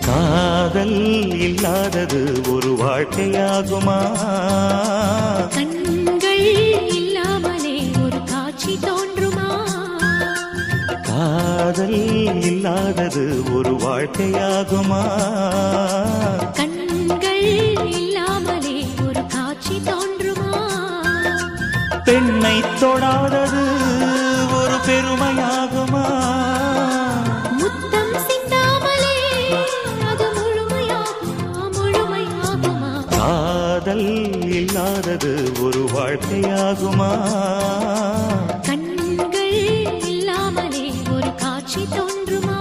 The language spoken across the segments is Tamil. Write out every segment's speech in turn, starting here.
காதல் இல்லாதது ஒரு வாழ்க்கையாகுமா? கண்கள் இல்லாமலே ஒரு காட்சி தோன்றுமா? காதல் இல்லாதது ஒரு வாழ்க்கையாகுமா? கண்கள் இல்லாமலே ஒரு காட்சி தோன்றுமா? பெண்ணை தொடாதது ஒரு பெருமையாகுமா? முத்தம் சிந்தாமலே அது முழுமையாகுமா? முழுமையாகுமா? காதல் இல்லாதது ஒரு வாழ்க்கையாகுமா? கண்கள் இல்லாமலே ஒரு காட்சி தோன்றுமா?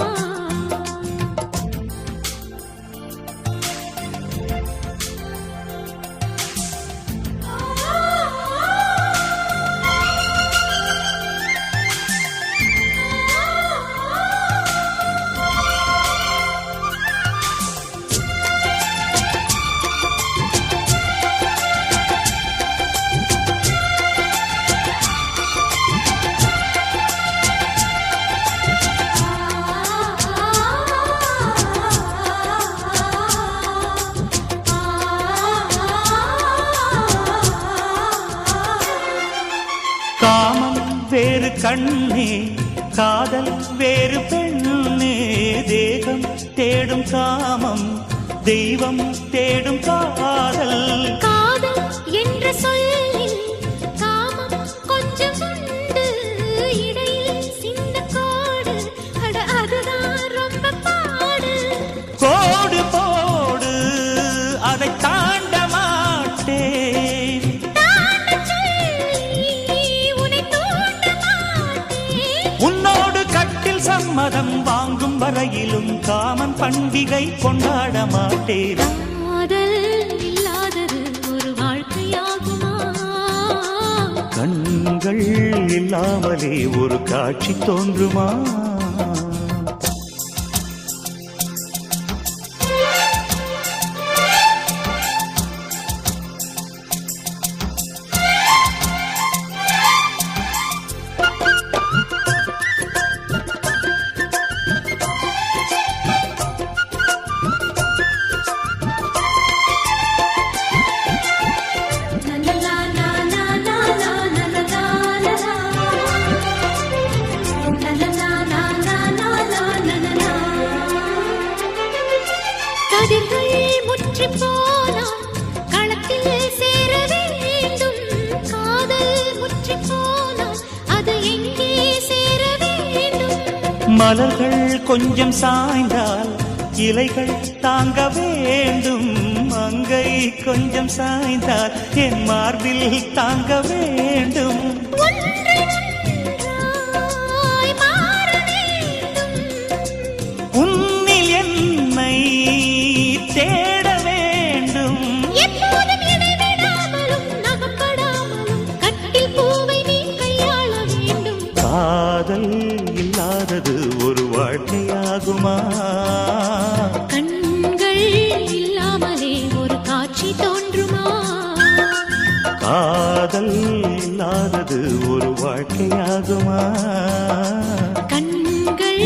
காமம் வேறு கண்ணே, காதல் வேறு பெண்ணே. தேகம் தேடும் காமம், தெய்வம் தேடும் காதல். காதல் என்ற சொல்லில் காமம் கொஞ்சம் உண்டு, இடையில் சின்ன கோடு, அட அதுதான் ரொம்ப பாடு. கோடு போடு, அதை தாண்ட மாட்டேன். தாண்டச் சொல்லி உன்னை தூண்ட மாட்டேன். உன்னோடு கட்டில் சம்மதம் வாங்கும் வரையிலும் காமன் பண்டிகை கொண்டாட மாட்டேன். காதல் இல்லாதது ஒரு வாழ்க்கையாகுமா? கண்கள் இல்லாமலே ஒரு காட்சி தோன்றுமா? கதிர்கள் முற்றிப் போனால் களத்தில் சேர வேண்டும். காதல் முற்றிப் போனால் அது எங்கே சேர வேண்டும்? மலர்கள் கொஞ்சம் சாய்ந்தால் இலைகள் தாங்க வேண்டும். மங்கை கொஞ்சம் சாய்ந்தால் என் மார்பில் தாங்க வேண்டும். ஒன்றை ஒன்றாய் மாற வேண்டும். உன்னில் என்னை தேட வேண்டும். எப்போதும் என்னை விடாமலும் நகப்படாமலும் கட்டில் பூவை நீ கையாள வேண்டும். காதல் இல்லாதது ஒரு வாழ்க்கையாகுமா? கண்கள் இல்லாமலே ஒரு காட்சி தோன்றுமா? காதல் இல்லாதது ஒரு வாழ்க்கையாகுமா? கண்கள்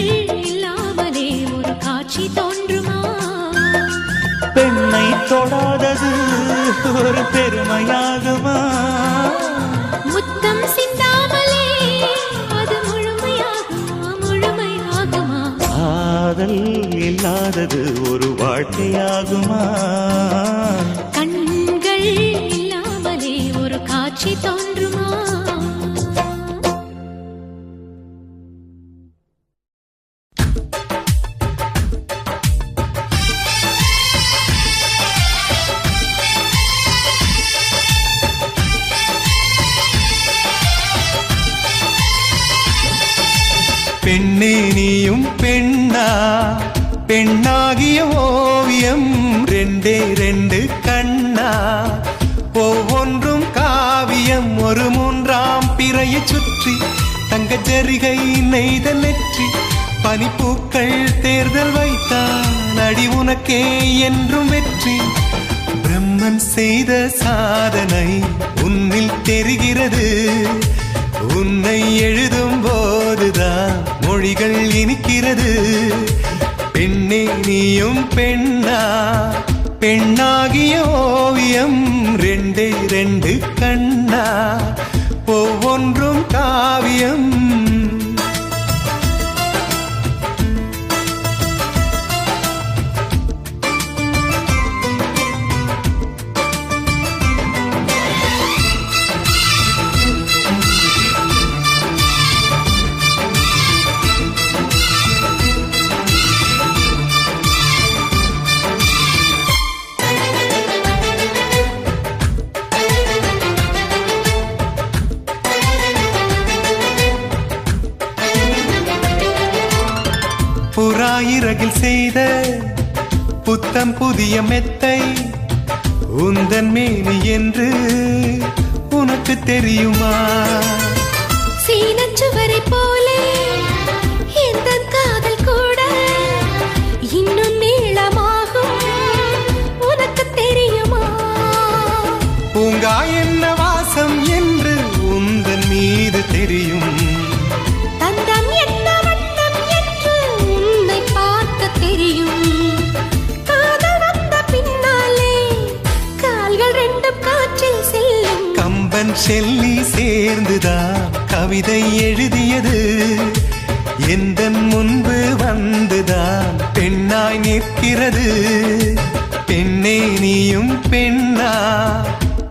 இல்லாமலே ஒரு காட்சி தோன்றுமா? பெண்ணை தொடாதது ஒரு பெருமையாகுமா? முத்தம் சிந்தாமலே அது முழுமையாகுமா? முழுமையாகுமா? காதல் இல்லாதது ஒரு வாழ்க்கையாகுமா? கண்கள் இல்லாமலே ஒரு காட்சி தோன்றுமா? பெண்ணே நீயும் பெண்ணா, பெண்ணாகிய ஓவியம் ரெண்டே ரெண்டு கண்ணா, ஒவ்வொன்றும் காவியம். ஒரு மூன்றாம் பிறையை சுற்றி தங்க ஜரிகை நெய்த நெற்றி, பனிப்பூக்கள் தேர்தல் வைத்தான் அடி உனக்கே என்றும் வெற்றி. பிரம்மன் செய்த சாதனை உன்னில் தெரிகிறது, உன்னை எழுதும் போதுதான் மொழிகள் இனிக்கிறது. பெண்ணே நீயும் பெண்ணா பெண்ணாகிய ஓவியம் ரெண்டே ரெண்டு கண்ணா ஒவ்வொன்றும் காவியம் புறாயிரகில் செய்த புத்தம் புதிய மெத்தை உந்தன் மேனி என்று உனக்கு தெரியுமா? சீனச்சுவரை போலே இந்த காதல் கூட இன்னும் நீளமாகும் உனக்கு தெரியுமா? பூங்கா என்ன வாசம் என்று உந்தன் மீது தெரியும். தந்தம் என்ன வண்ணம் என்று உன்னை பார்க்க தெரியும். காதல் வந்த பின்னாலே கால்கள் ரெண்டும் காற்றில் செல்லும். கம்பன் செல்லி சேர்ந்துதான் கவிதை எழுதியது. எந்தன் முன்பு வந்துதான் பெண்ணாய் நிற்கிறது. பெண்ணே நீயும் பெண்ணா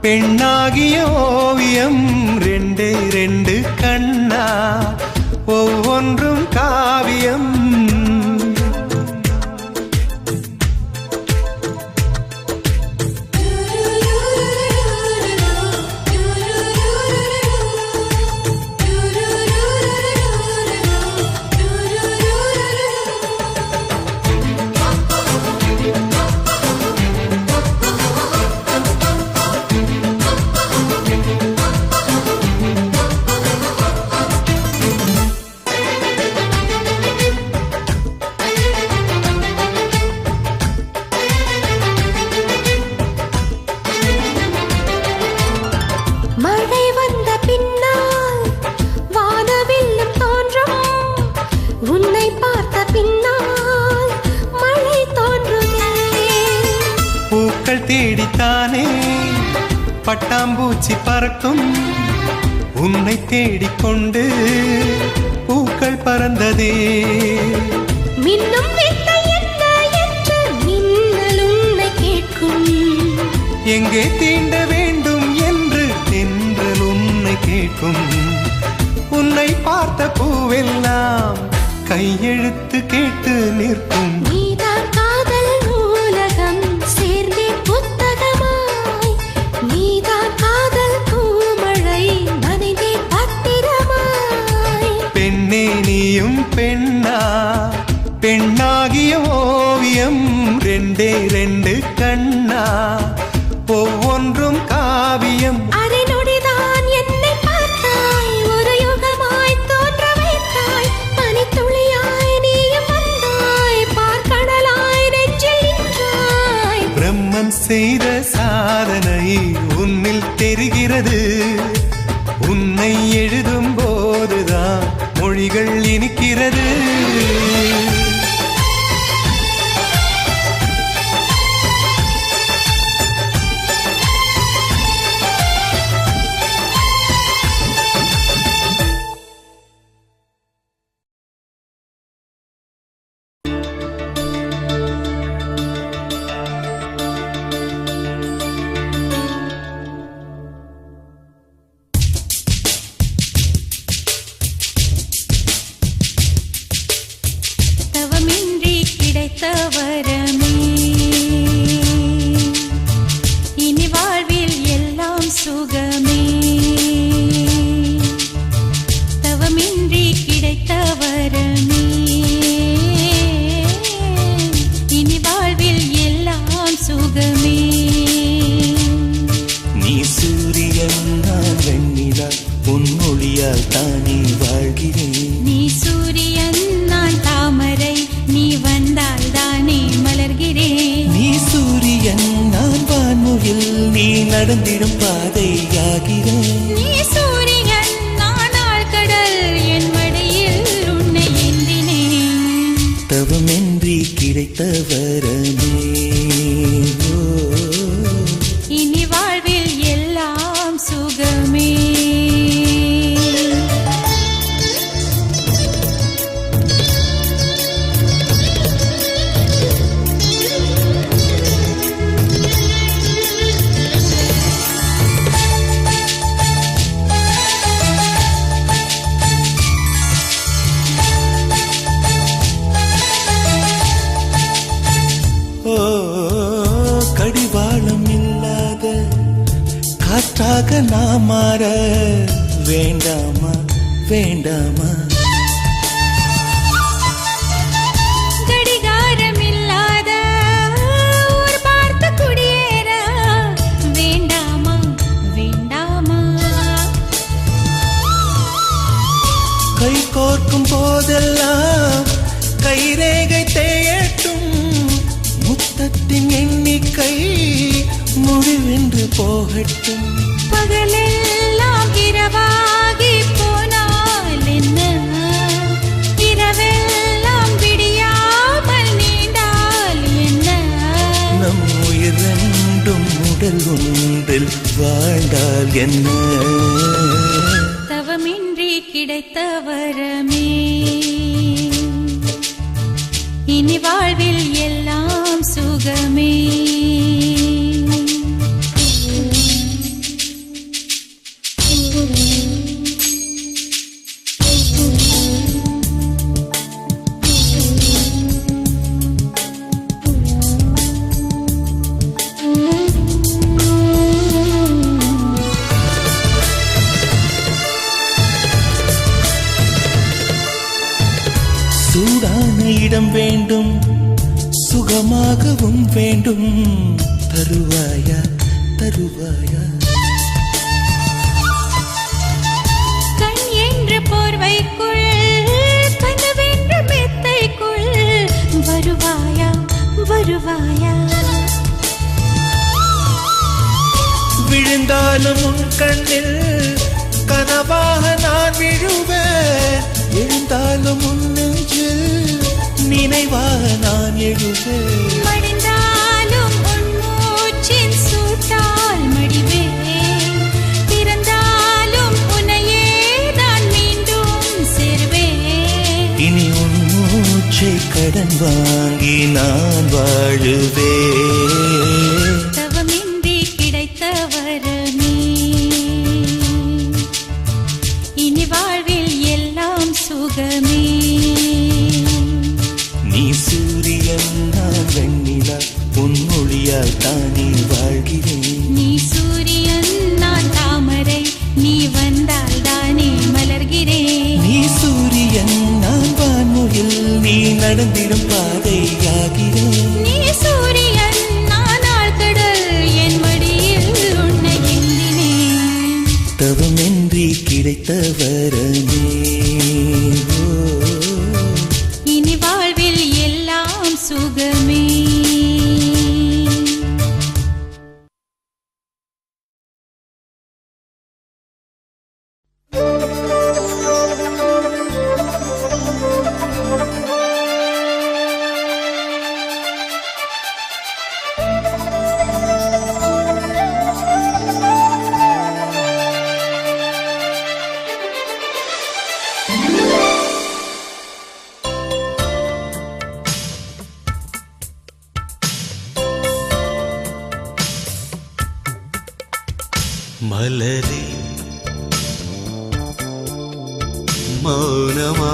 பெண்ணாகிய ஓவியம் ரெண்டே ரெண்டு கண்ணா ஒவ்வொன்றும் காவியம். மழை வந்த பின்னால் வானவில்லும் தோன்றும். உன்னை பார்த்த பின்னால் மழை தோன்றுமே. பூக்கள் தேடித்தானே பட்டாம்பூச்சி பறக்கும். உன்னை தேடிக்கொண்டு பூக்கள் பறந்ததே. மின்னும் வித்தை என்ன என்று மின்னல் உன்னை கேட்கும். எங்கே தீண்ட வேண்டும் என்று தென்றல் உன்னை கேட்கும். உன்னை பார்த்த பூவெல்லாம் கையெழுத்து கேட்டு நிற்கும். நீதான் காதல் நூலகம் சேர்ந்தே புத்தகமாய். நீதான் காதல் பூமழை நனைந்தே பத்திரமாய். பெண்ணே நீயும் பெண்ணா பெண்ணாகிய ஓவியம் ரெண்டே ரெண்டு கண்ணா ஒவ்வொன்றும் காவியம். அரை நொடிதான் என்னை பார்த்தாய். ஒரு யுகமாய் தோன்ற வைத்தாய். பனித்துளியாய் நீயும் வந்தாய். பார்க்கடலாய் நெஞ்சில் நின்றாய். பிரம்மன் செய்த சாதனை உன்னில் தெரிகிறது. உன்னை எழுதும் போதுதான் மொழிகள் இனிக்கிறது. தவமின்றி கிடைத்த வரமே இனி வாழ்வில் எல்லாம் சுகமே. தவமின்றி கிடைத்த வரமே இனி வாழ்வில் எல்லாம் சுகமே. நீ சூரியன் நான் வெண்ணிலா உன் ஒளியால் தானே வாழ்கிறேன். நீ சூரியன் நான் தாமரை நீ வந்தால் தானே மலர்கிறேன். நீ சூரியன் நான் வான்முகில் நீ நடந்திடும் பாதையாகிறேன். நீ சூரியன் நான் ஆழ்கடல் என் மடியில் உன்னை ஏந்தினேன். தவமின்றி கிடைத்த வரமே. இனி வாழ்வில் எல்லாம் சுகமே. கடிவாளம் இல்லாத காற்றாக நாம் மாற வேண்டாமா வேண்டாமா? கடிகாரம் இல்லாத ஊர் பார்த்து குடியேற வேண்டாமா வேண்டாமா? கை கோர்க்கும் போதெல்லாம் கைரேகை தேயட்டும், முத்தத்தின் எண்ணிக்கை முடிவென்று போகட்டும். பகலெல்லாம் இரவாகி போனால் என்ன, இரவெல்லாம் விடியாமல் நீண்டால் என்ன? நம் உயிர் ரெண்டும் உடல் ஒன்றில் வாழ்ந்தால் என்ன? தவமின்றி கிடைத்த வரமே. இனி வாழ்வில் எல்லாம் சுகமே. சூடான இடம் வேண்டும், சுகமாகவும் வேண்டும், தருவாயா தருவாயா? கண் என்ற போர்வைக்குள் கனவென்ற மெத்தைக்குள் வருவாயா வருவாயா? விழுந்தாலும் உன் கண்ணில் கனவாக நான் விழுவேன், எழுந்தாலும் உன் நெஞ்சில் நினைவாக நான் எழுவேன். மடிந்தாலும் உன் மூச்சின் சூட்டால் மடிவேன், பிறந்தாலும் உன்னையே நான் மீண்டும் சேர்வேன். இனி உன் மூச்சை கடன் வாங்கி நான் வாழுவேன். தவமின்றி கிடைத்த வரமே. இனி வாழ்வில் எல்லாம் சுகமே. நீ சூரியன் நான் வெண்ணிலா, உன் மொழியால் தானே வாழ்கிறேன். நீ சூரியன் நான் தாமரை, நீ வந்தால் தானே மலர்கிறேன். நீ சூரியன் நான் வான்முகில், நீ நடந்திடும் பாதையாகிறேன். நீ சூரியன் நான் ஆழ்கடல், என் மடியில் உன்னை எண்ணினேன். தவமின்றி கிடைத்த வரமே. இனி வாழ்வில் எல்லாம் சுகமே. மலரே மௌனமா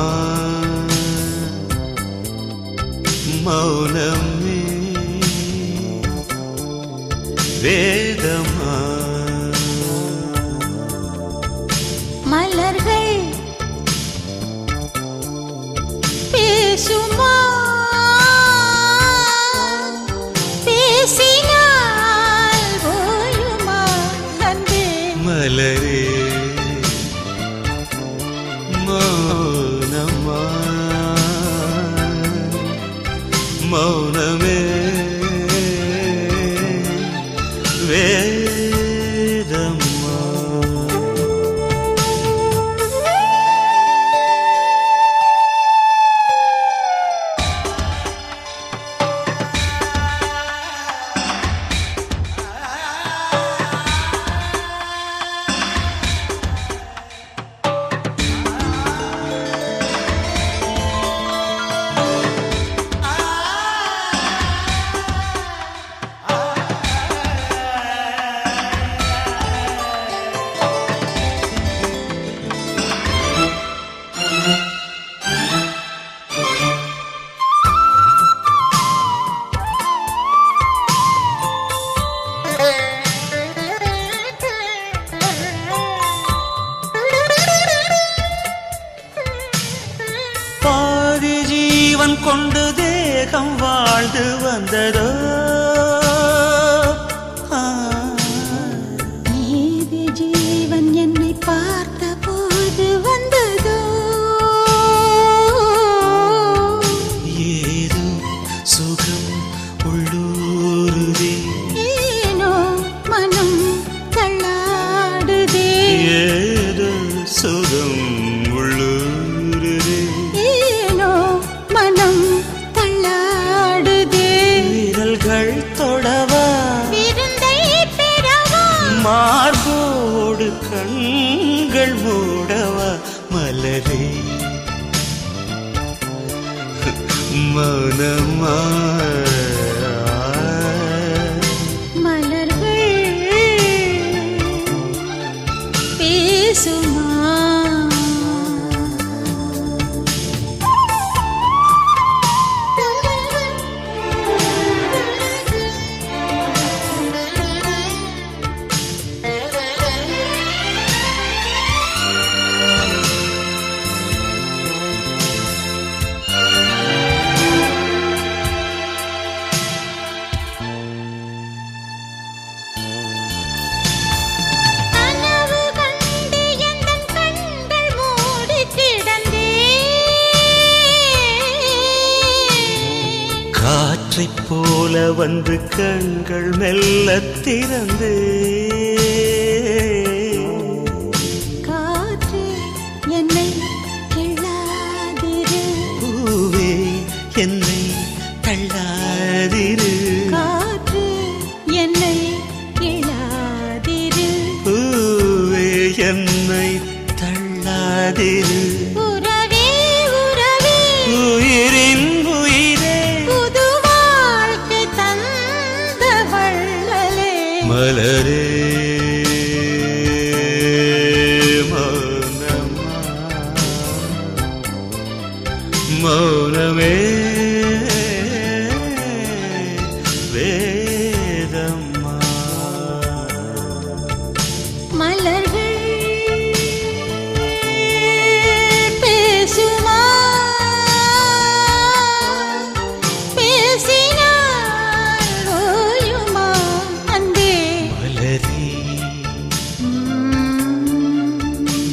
மௌனமே வேதமா? மலர்கள் பேசுமா, பேசினால் போயுமா அன்பே? மலரே மௌனமா மௌனமே வேதமா? கொண்டு தேகம் வாழ்ந்து வந்ததோ ஏது ஜீவன் என்னை பார்த்த போது வந்ததோ ஏதோ சுகம் உள்ளூருதே ஏனோ மனம் தள்ளாடுதே ஏதோ சுகம் உள்ளூருதே ஏனோ மனம் தள்ளாடுதே விரல்கள் தொடவா விருந்தை பெறவா மார்போடு கண்கள் மூடவா மலரே மௌனமா மலர்கள் பேசுமா கனவு கண்டு எந்தன் கண்கள் மூடி கிடந்தேன் காற்றைப் போல வந்து கண்கள் மெல்ல திறந்து காற்று என்னை கிள்ளாதிரு பூவே என்னை தள்ளாதிரு காற்று என்னை கிள்ளாதிரு பூவே என்னை தள்ளாதிரு உறவே உறவே உயிரின் உயிரே புது வாழ்க்கை தந்த வள்ளலே மலரே மௌனமா மௌனமே வேதம்மா மலர்கள் பேசுமா பேசினால் ஓயுமா அன்பே மலரே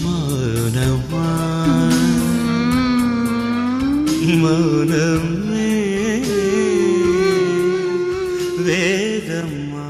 மௌனமா மௌனமே வேதம்மா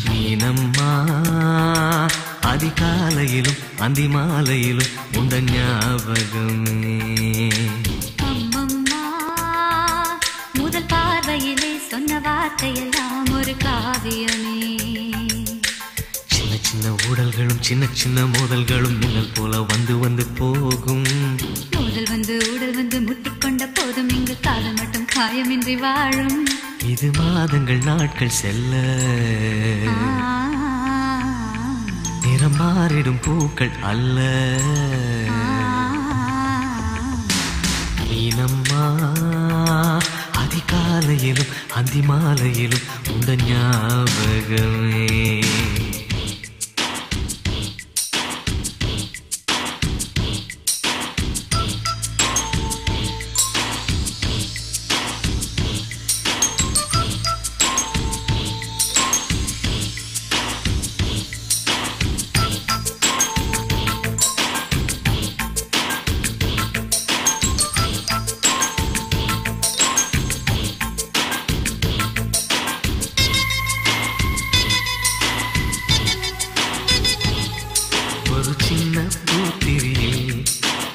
மீனம்மா அதிகாலையிலும் அந்தி மாலையிலும் உண்ட ஞாபகமே அம்மம்மா முதல் பார்வையிலே சொன்ன வார்த்தையெல்லாம் ஒரு காவியமே சின்ன சின்ன ஊடல்களும் சின்ன சின்ன மோதல்களும் மின்னல் போல வந்து வந்து போகும் முதல் வந்து உடல் வந்து முட்டிக்கொண்ட போதும் இங்கு காதல் மட்டும் காயமின்றி வாழும் இது மாதங்கள் நாட்கள் செல்ல நிறம் மாறிடும் பூக்கள் அல்ல மீனம்மா அதிகாலையிலும் அந்தி மாலையிலும் உண்ட ஞாபகமே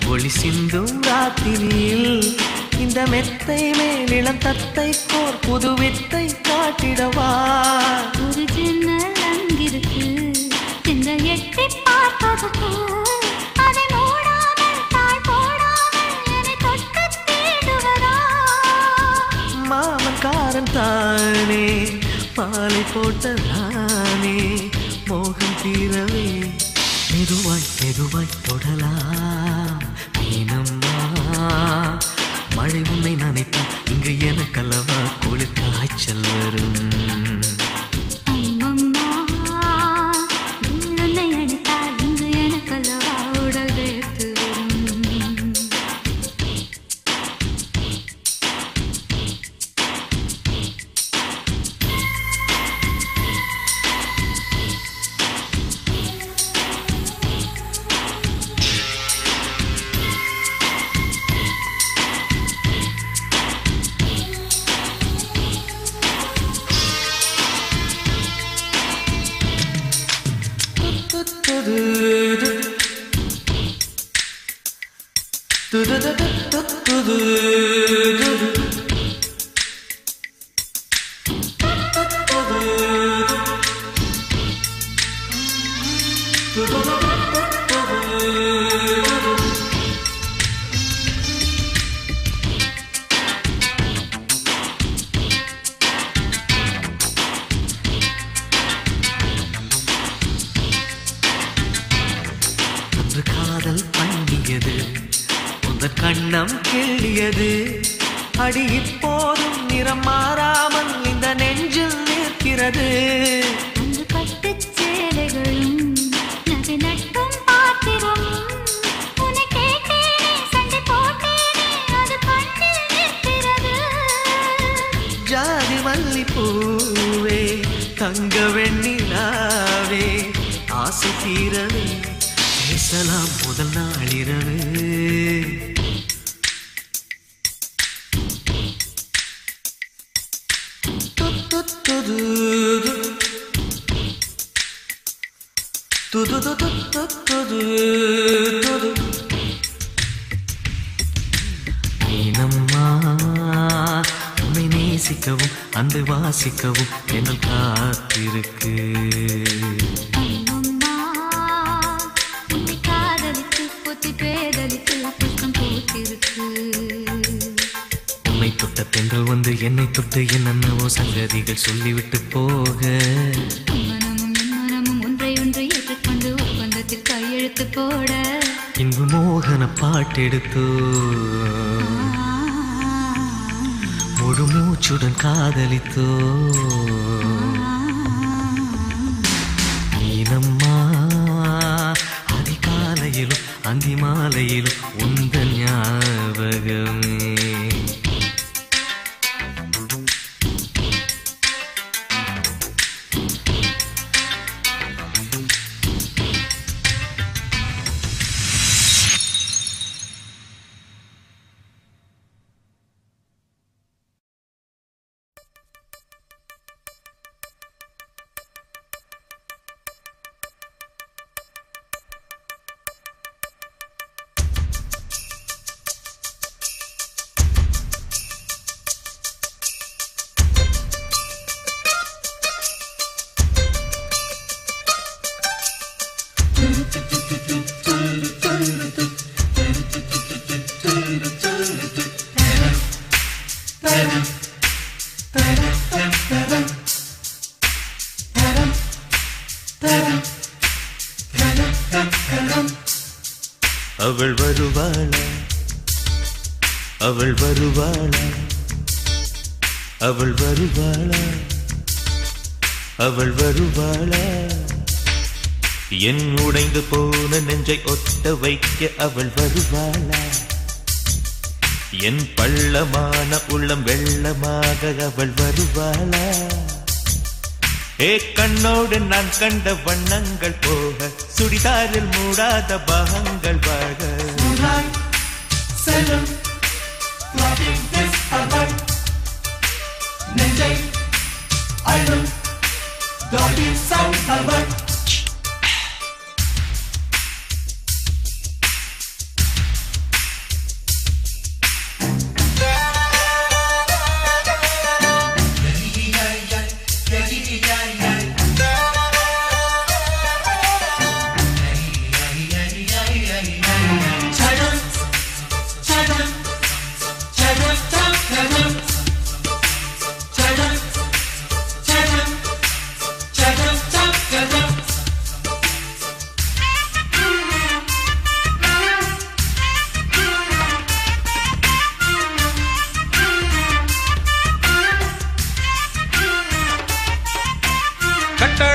ஒளி சிந்தும் ராத்திரியில் இந்த மெத்தை மேலிளம் தத்தை கோர் புது வித்தை காட்டிடவா ஒரு ஜன்னல் அங்கிருக்கு இந்த எட்டி பார்ப்பதற்கு அதை மூடாமல் தாழ் போடாமல் என்னை தொட்டு தேடுவதா மாமன்காரன் தானே பாலை போட்டதானே மோகம் தீரவே மெதுவாய் மெதுவாய் தொடலாம் மீனம்மா மழை உன்னை நினைத்தால் இங்கு எனக்கல்லவா குளிர் காய்ச்சல் வரும் அம்மம்மா உன்னை அணைத்தால் இங்கு எனக்கல்லவா உடல் வேர்த்து வரும் அன்று காதல் பண்ணியது உந்தன் கண்ணம் கிள்ளியது அடி இப்போதும் நிறம் மாறாமல் இந்த நெஞ்சில் நிற்கிறது அன்று பட்டுச் சேலைகளும் நகை நட்டும் பாத்திரம் உன்னை கேட்டேனே சண்டை போட்டேனே அது கண்ணில் நிற்கிறது ஜாதி மல்லி பூவே தங்க வெண்ணிலாவே ஆசை தீரவே பேசலாம் முதல் நாளிரவு மீனம்மா உன்னை நேசிக்கவும் அந்த வாசிக்கவும் என்னல் காத்திருக்கு அம்மம்மா உன்னை காதலித்து பொத்தி பேதலித்து புஷ்பம் பூத்திருக்கு உன்னை தொட்ட பெண்கள் வந்து என்னை தொட்டு என்னென்னவோ சங்கதிகள் சொல்லிவிட்டு போக மனமும் என் மனமும் ஒன்றை ஒன்று ஏற்றுக்கொண்டு ஒப்பந்தத்தில் கையெழுத்து போட இன்பு மோகன பாட்டெடுத்தோ முழு மூச்சுடன் காதலித்தோ மீனம்மா அதிகாலையிலும் அந்தி மாலையிலும் உந்த ஞாபகமே அவள் வருவாளா அவள் வருவாளா அவள் வருவாளா அவள் வருவாளா என் உடைந்து போன நெஞ்சை ஒட்ட வைக்க அவள் வருவாளா என் பள்ளமான உள்ளம் வெள்ளமாக அவள் வருவாளா ஏ கண்ணோடு நான் கண்ட வண்ணங்கள் போக சுடிதாரில் மூடாத பாகங்கள் வாழ செல்லும் நெஞ்சை அழும்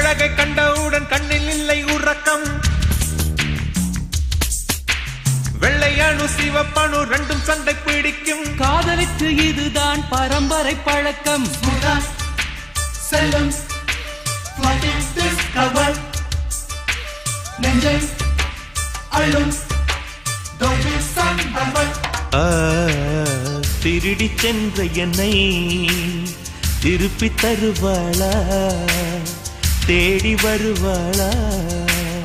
அழகை கண்டவுடன் கண்ணில் இல்லை உறக்கம். வெள்ளையணு சிவப்பணு ரெண்டும் சண்டை பிடிக்கும். காதலுக்கு இதுதான் பரம்பரை பழக்கம். செல்லும் நெஞ்சை அள்ளும் திருடி சென்ற என்னை திருப்பி தருவாளா, தேடி வருவாளா?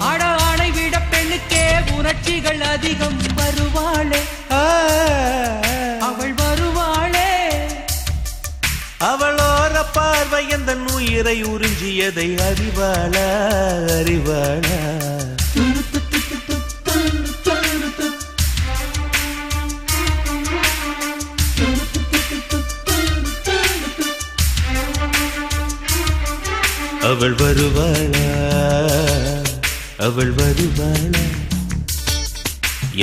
ஆட ஆடை விட பெண்ணுக்கே உணர்ச்சிகள் அதிகம். வருவாளே அவள் வருவாளே. அவளோர பார்வை எந்த உயிரை உறிஞ்சியதை அறிவாளா, அறிவாளா? அவள் வருவாளா, அவள் வருவாளா?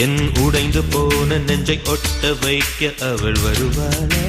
என் உடைந்து போன நெஞ்சை ஒட்ட வைக்க அவள் வருவாளா?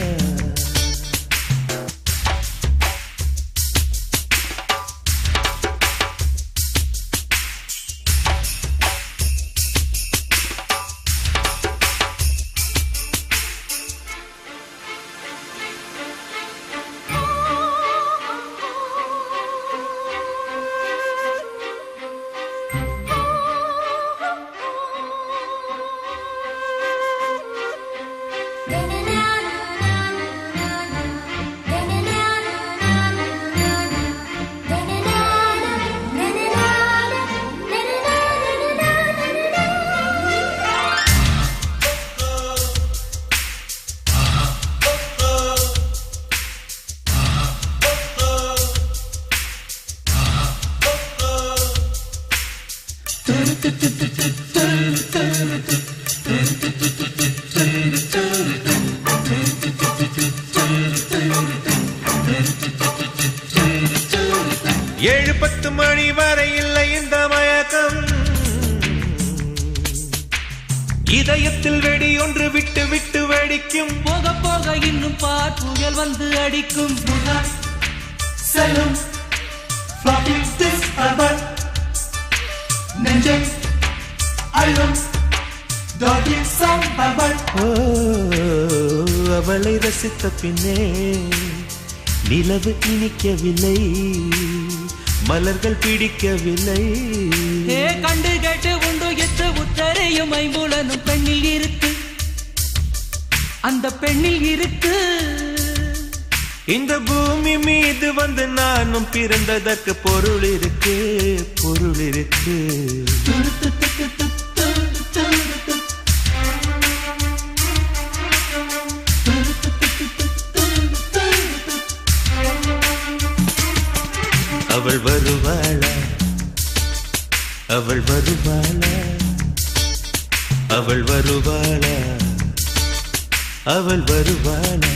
ஏழு 10 மணி வரை இல்லை இந்த மயக்கம். இதயத்தில் வெடி ஒன்று விட்டு விட்டு வெடிக்கும். போக போக இன்னும் பார் புயல் வந்து அடிக்கும். செல்லும் நெஞ்சை அள்ளும் அவளை ரசித்த பின்னே நிலவு இனிக்கவில்லை, மலர்கள் பிடிக்கவில்லை. கண்டு கேட்டு உண்டு எத்து உத்தரையும் ஐம்புலனும் பெண்ணில் இருக்கு, அந்த பெண்ணில் இருக்கு. இந்த பூமி மீது வந்து நானும் பிறந்ததற்கு பொருள் இருக்கு, பொருள் இருக்கு. அவள் வருவாளா, அவள் வருவாளா, அவள் வருவாளா, அவள் வருவாளா?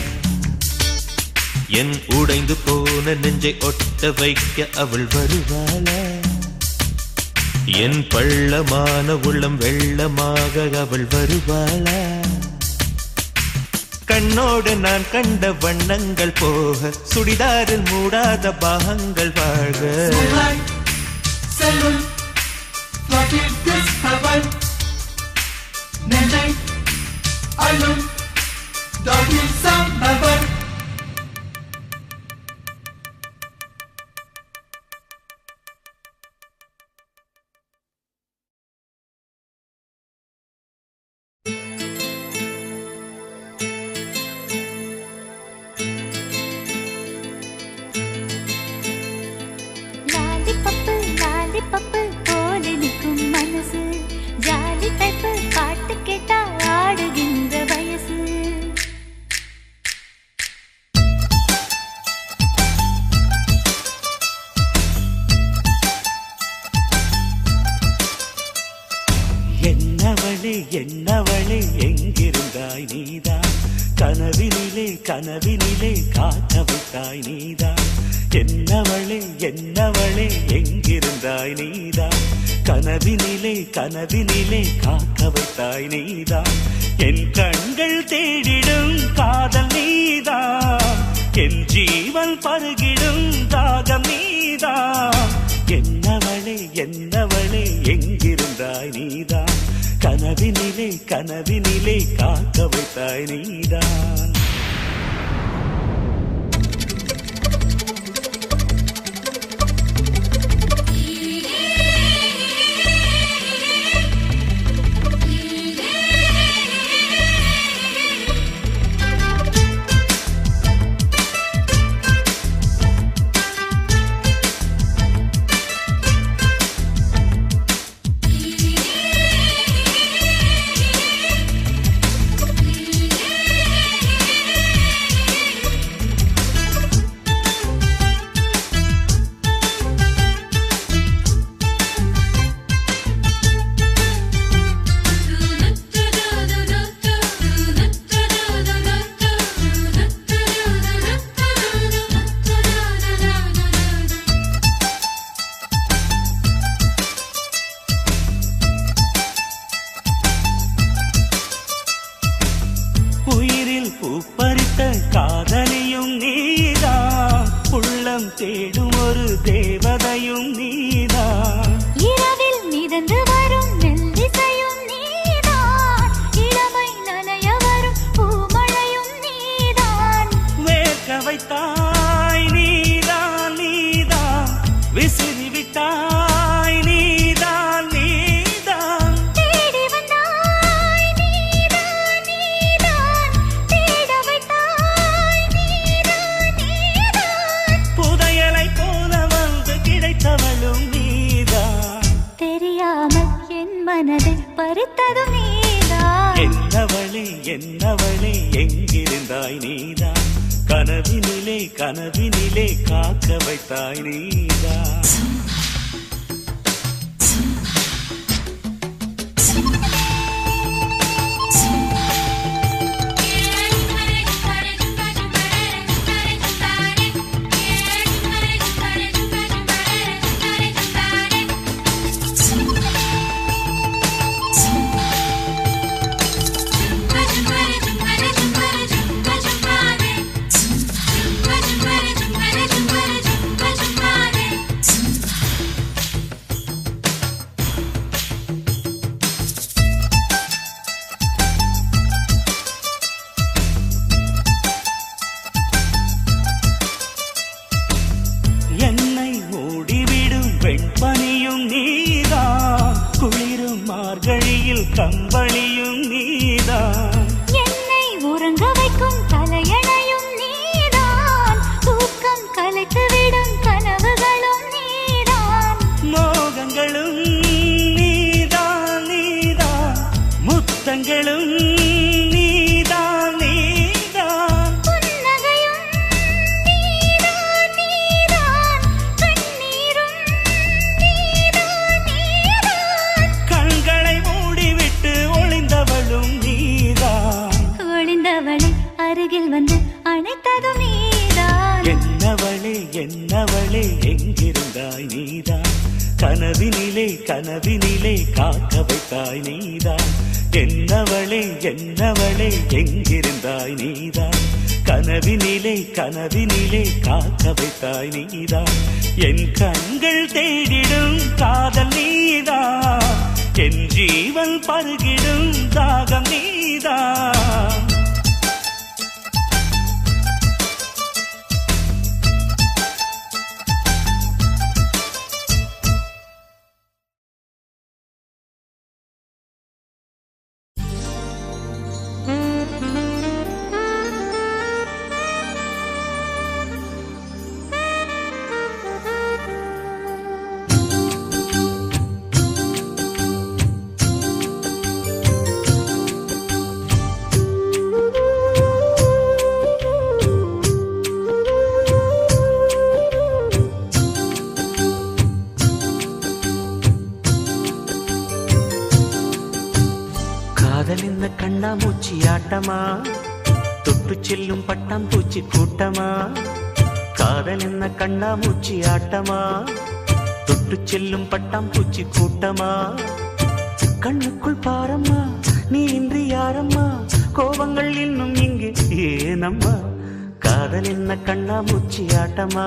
என் உடைந்து போன நெஞ்சை ஒட்ட வைக்க அவள் வருவாளா? என் பள்ளமான உள்ளம் வெள்ளமாக அவள் வருவாளா? கண்ணோடு நான் கண்ட வண்ணங்கள் போக சுடிதாரில் மூடாத பாகங்கள் வாழ்க. நெஞ்சை அள்ளும் பப்பு போல நிற்கும் மனசு, ஜாலி டைப்பு பாட்டு கேட்டா ஆடுகின்ற வயசு. என்னவளே என்னவளே எங்கிருந்தாய் நீதான், கனவினிலே கனவினிலே காக்க வைத்தாய் நீதான். என்னவளே என்னவளே எங்கிருந்தாய் நீதான், கனவினிலே கனவினிலே காக்க வைத்தாய் நீதான். என் கண்கள் தேடிடும் காதல் நீதான், என் ஜீவன் பருகிடும் தாகம் நீதான். என்னவளே என்னவளே எங்கிருந்தாய் நீதான், கனவினிலே கனவினிலே காக்க வைத்தாய் நீதான். பூப்பறித்த காதலியும் நீதான், உள்ளம் தேடும் ஒரு தேவதையும் நீதான். இரவில் மிதந்து வரும் மெல்லிசையும் நீதான், இளமை நனைய வரும் பூமழையும் நீதான். வேர்க்க வைத்தாய் நீதான் நீதான், விசிறி விட்டாய் நீதான் நீதான். தேடி வந்தாய் நீதான் நீதான், தேட வைத்தாய் நீதான் நீதான். புதையலை போல வந்து கிடைத்தவளும் நீதான். தெரியாமல் என் மனதை பறித்ததும் நீதான். என்னவளே என்னவளே எங்கிருந்தாய் நீதான், கனவினிலே கனவினிலே காக்க வைத்தாய் நீதான். என்னை மூடிவிடும் வெண்பனியும் நீதான், குளிரும் மார்கழியில் கம்பளியும் நீதான். என்னை உறங்க வைக்கும் தலையணையும் நீதான், தூக்கம் கலைத்துவிடும் கனவுகளும் நீதான். மோகங்களும் நீதான் நீதான், முத்தங்களும் நீதான் நீதான். புன்னகையும் நீதான் நீதான், கண்ணீரும் நீதான் நீதான். கண்களை மூடிவிட்டு ஒளிந்தவளும் நீதான். ஒளிந்தவளை அருகில் வந்து அணைத்ததும் நீதான். என்னவளே என்னவளே எங்கிருந்தாய் நீதான், கனவினிலே கனவினிலே காக்க வைத்தாய் நீதான். என்னவளே என்னவளே எங்கிருந்தாய் நீதான், கனவினிலே கனவினிலே காக்க வைத்தாய் நீதான். என் கண்கள் தேடிடும் காதல் நீதான், என் ஜீவன் பருகிடும் தாகம் நீதான். காதலிந்த கண்ணாமூச்சி ஆட்டமா, தொட்டு செல்லும் பட்டாம்பூச்சி கூட்டமா. காதலிந்த கண்ணாமூச்சி ஆட்டமா, தொட்டு செல்லும் பட்டாம்பூச்சி கூட்டமா. கண்ணுக்குள் பாரம்மா நீ இன்றி யாரம்மா, கோபங்கள் இன்னும் இங்கு ஏனம்மா. காதல் என்ன கண்ணாமூச்சி ஆட்டமா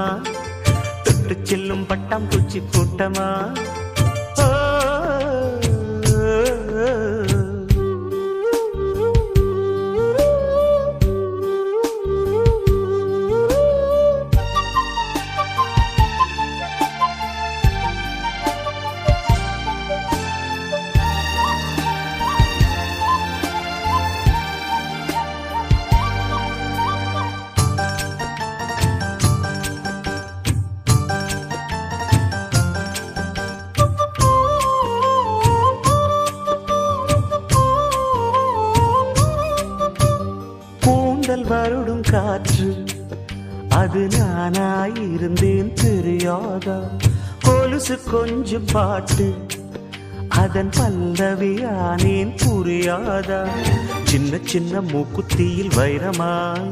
தொட்டு செல்லும் பட்டாம் பூச்சி கூட்டமா வருடும் காற்று அது நானாயிருந்தேன் தெரியாதா கொலுசு கொஞ்சம் பாட்டு அதன் பல்லவியானேன் புரியாதா சின்ன சின்ன மூக்குத்தியில் வைரமாய்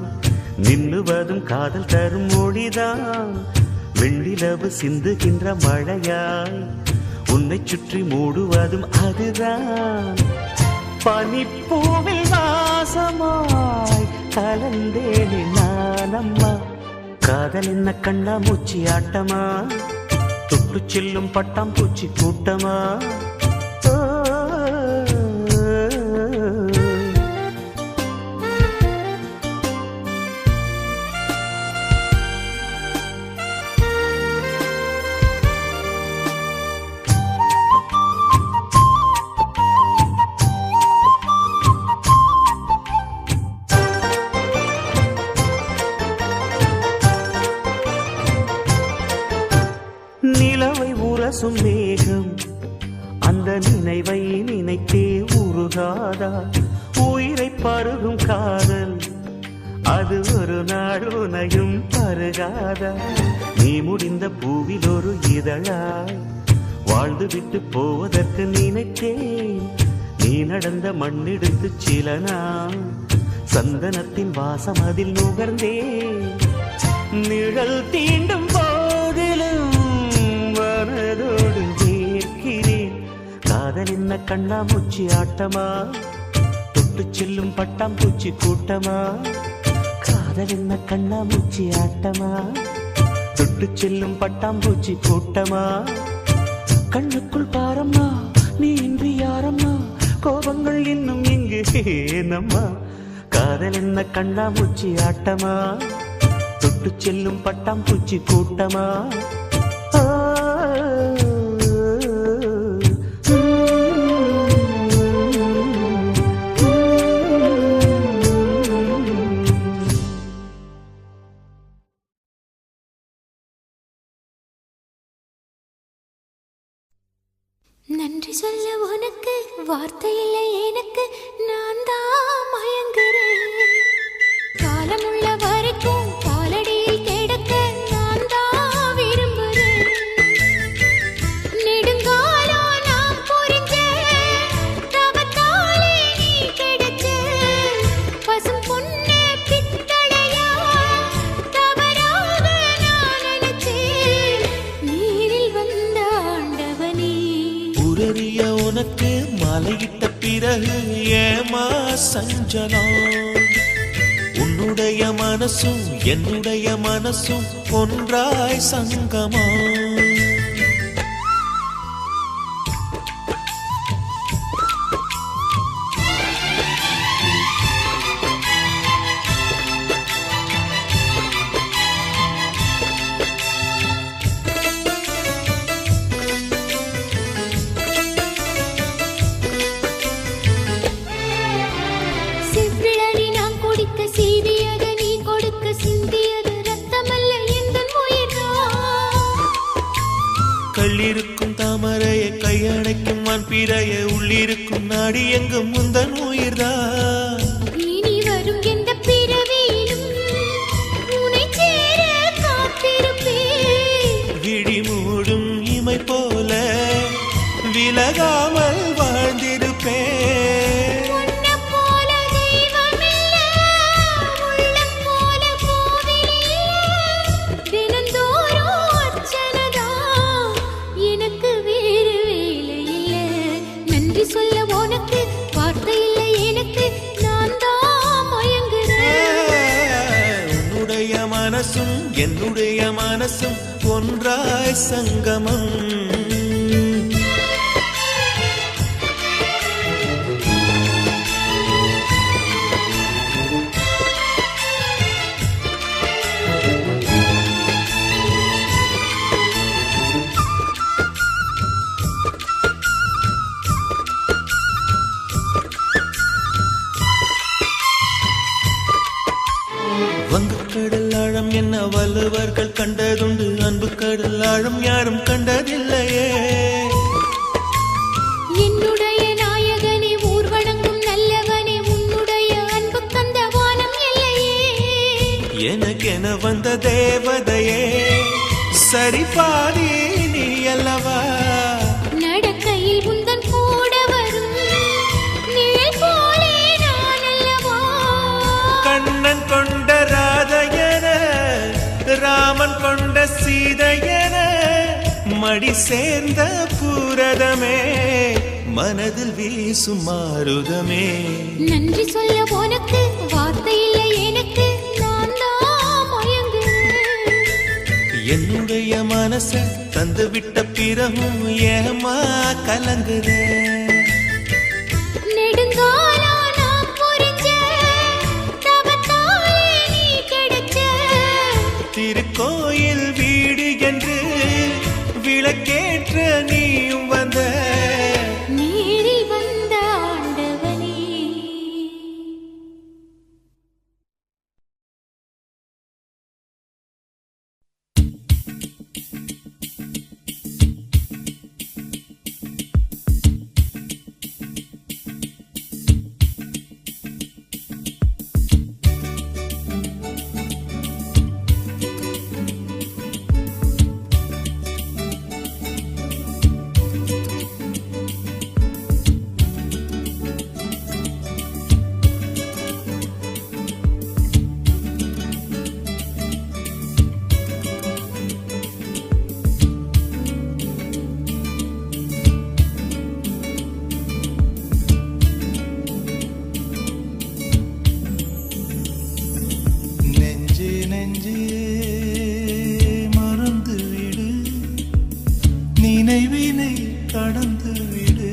நின்னுவதும் காதல் தரும் மொழிதான் வெண்ணிலவு சிந்துகின்ற மழையாய் உன்னை சுற்றி மூடுவதும் அதுதான் பனிப்பூவில் வாசமாய் கலந்தேனே நானம்மா காதல் என்ன கண்ணாமூச்சி ஆட்டமா தொட்டு செல்லும் பட்டாம் பூச்சி கூட்டமா நிலவை உரசும் மேகம் அந்த நினைவை நினைத்தே உருகாதா உயிரை பருகும் காதல் அது ஒரு நாள் உனையும் பருகாதா நீ முடிந்த பூவில் ஒரு இதழாய் வாழ்ந்து விட்டு போவதற்கு நினைத்தேன் நீ நடந்த மண்ணெடுத்து சில நாள் சந்தனத்தின் வாசம் அதில் நுகர்ந்தேன் நிழல் தீண்டும் போதிலும் மனதோடு சேர்க்கிறேன் காதல் என்ன கண்ணாமூச்சி ஆட்டமா தொட்டு செல்லும் பட்டாம் பூச்சி கூட்டமா காதல் என்ன கண்ணாமூச்சி ஆட்டமா தொட்டு செல்லும் பட்டாம் பூச்சி கூட்டமா கண்ணுக்குள் பாரம்மா நீ இன்றி யாரம்மா கோபங்கள் இன்னும் இங்கு ஏனம்மா காதல் என்ன கண்ணாமூச்சி ஆட்டமா தொட்டு செல்லும் பட்டாம் பூச்சி கூட்டமா நன்றி சொல்ல உனக்கு வார்த்தை இல்லை எனக்கு நான் தான் மயங்குறேன் காலமுள்ள வரைக்கும் காலடியில் கிடக்க நான் தான் விரும்புறேன் நெடுங்காலம் நான் புரிஞ்ச தவத்தாலே நீ கிடைச்ச பசும் பொண்ணு பித்தளையா தவறாக நான் நினைச்சேன் நீரில் வந்த ஆண்டவனே உரறிய உனக்கு மலையிட்ட பிறகு ஏமா சஞ்சலம் உன்னுடைய மனசும் என்னுடைய மனசும் ஒன்றாய் சங்கமா கள்ளிருக்கும் தாமரையை கையணைக்கும் வான்பிறைய உள்ளிருக்கும் நாடி எங்கும் முந்தன் உயிர்தான் இனி வரும் எந்த பிறவியிலும் உன்னை சேர காத்திருப்பேன் விழி மூடும் இமை போல விலகாமல் வாழ்ந்திருப்பேன் உன்னுடைய என்னுடைய மனசும் ஒன்றாய் சங்கமம். வங்கக்கடல் ஆழம் என்ன வள்ளுவர்கள் கண்டதுண்டு, அன்பு கடல் ஆழம் யாரும் கண்டதில்லையே. என்னுடைய நாயகனே ஊர்வணங்கும் நல்லவனே உன்னுடைய அன்பு கந்த வானம் இல்லையே. எனக்கென வந்த தேவதையே சரி பாதி நீ அல்லவா. நடக்கையில் உந்தன் கூட வரும் நிழல் போலே நான் அல்லவா. கண்ணன் கொண்ட ராதையன ராமன் கொண்ட சீதையன மடி சேர்ந்த பூரதமே மனதில் வீசும் மாருதமே. நன்றி சொல்ல உனக்கு வார்த்தை இல்லை எனக்கு, நான் தான் மயங்குறேன். என்னுடைய மனச தந்து விட்ட பிறகும் ஏமா கலங்குறேன். நெடுங்காலா நான் புரிஞ்ச தவத்தாலே நீ கிடைச்ச. திருக்கோயில் வீடு என்று விளக்கேற்ற நீயும் வந்த. நீரில் வந்த ஆண்டவனே. நெஞ்சே நெஞ்சே மறந்து விடு, நினைவினை கடந்து விடு.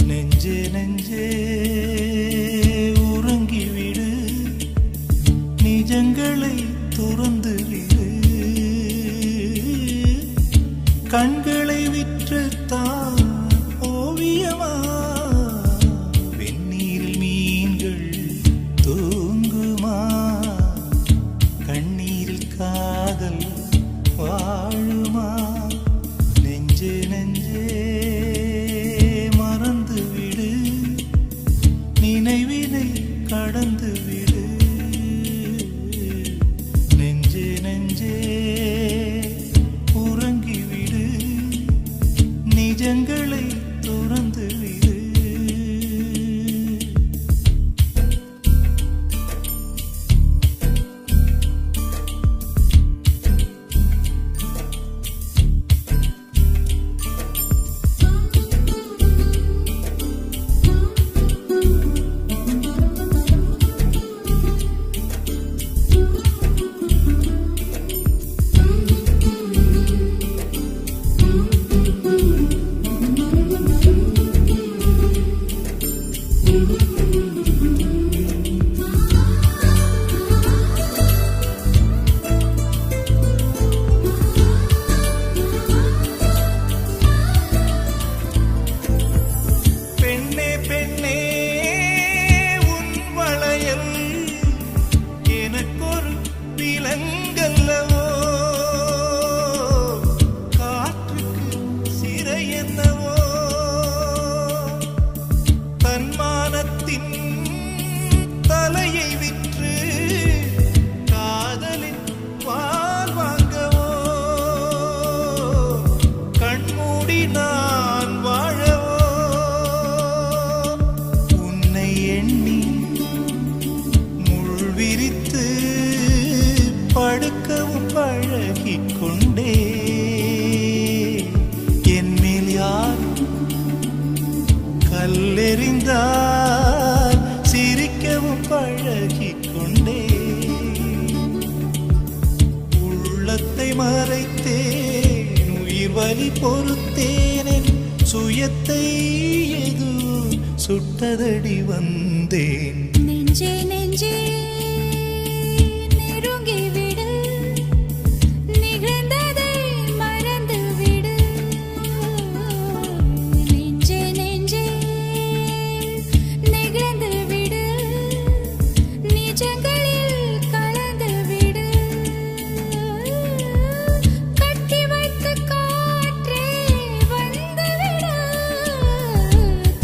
நெஞ்சே நெஞ்சே உறங்கிவிடு, நிஜங்களை துறந்து விடு. கண்களை விற்றுத்தான் ஓவியமா வெந்நீரில் மீன்கள் தூங்குமா. கண்ணீரில் காதல் வாழுமா. நெஞ்சே நெஞ்சே மறந்து விடு, நினைவினை கடந்து விடு. நெஞ்சே நெஞ்சே உறங்கிவிடு, நிஜ முகத்தை மறைத்தேன் உயிர் வலி பொறுத்தேன் சுயத்தை எது சுட்டதடி வந்தேன் நெஞ்சே நெஞ்சே நெருங்கி விடு நிகழ்ந்ததை மறந்து விடு நெஞ்சே நெஞ்சே நிகழ்ந்து விடு நிஜங்களில் கலந்து விடு கட்டி வைத்த காற்றே வந்து விடு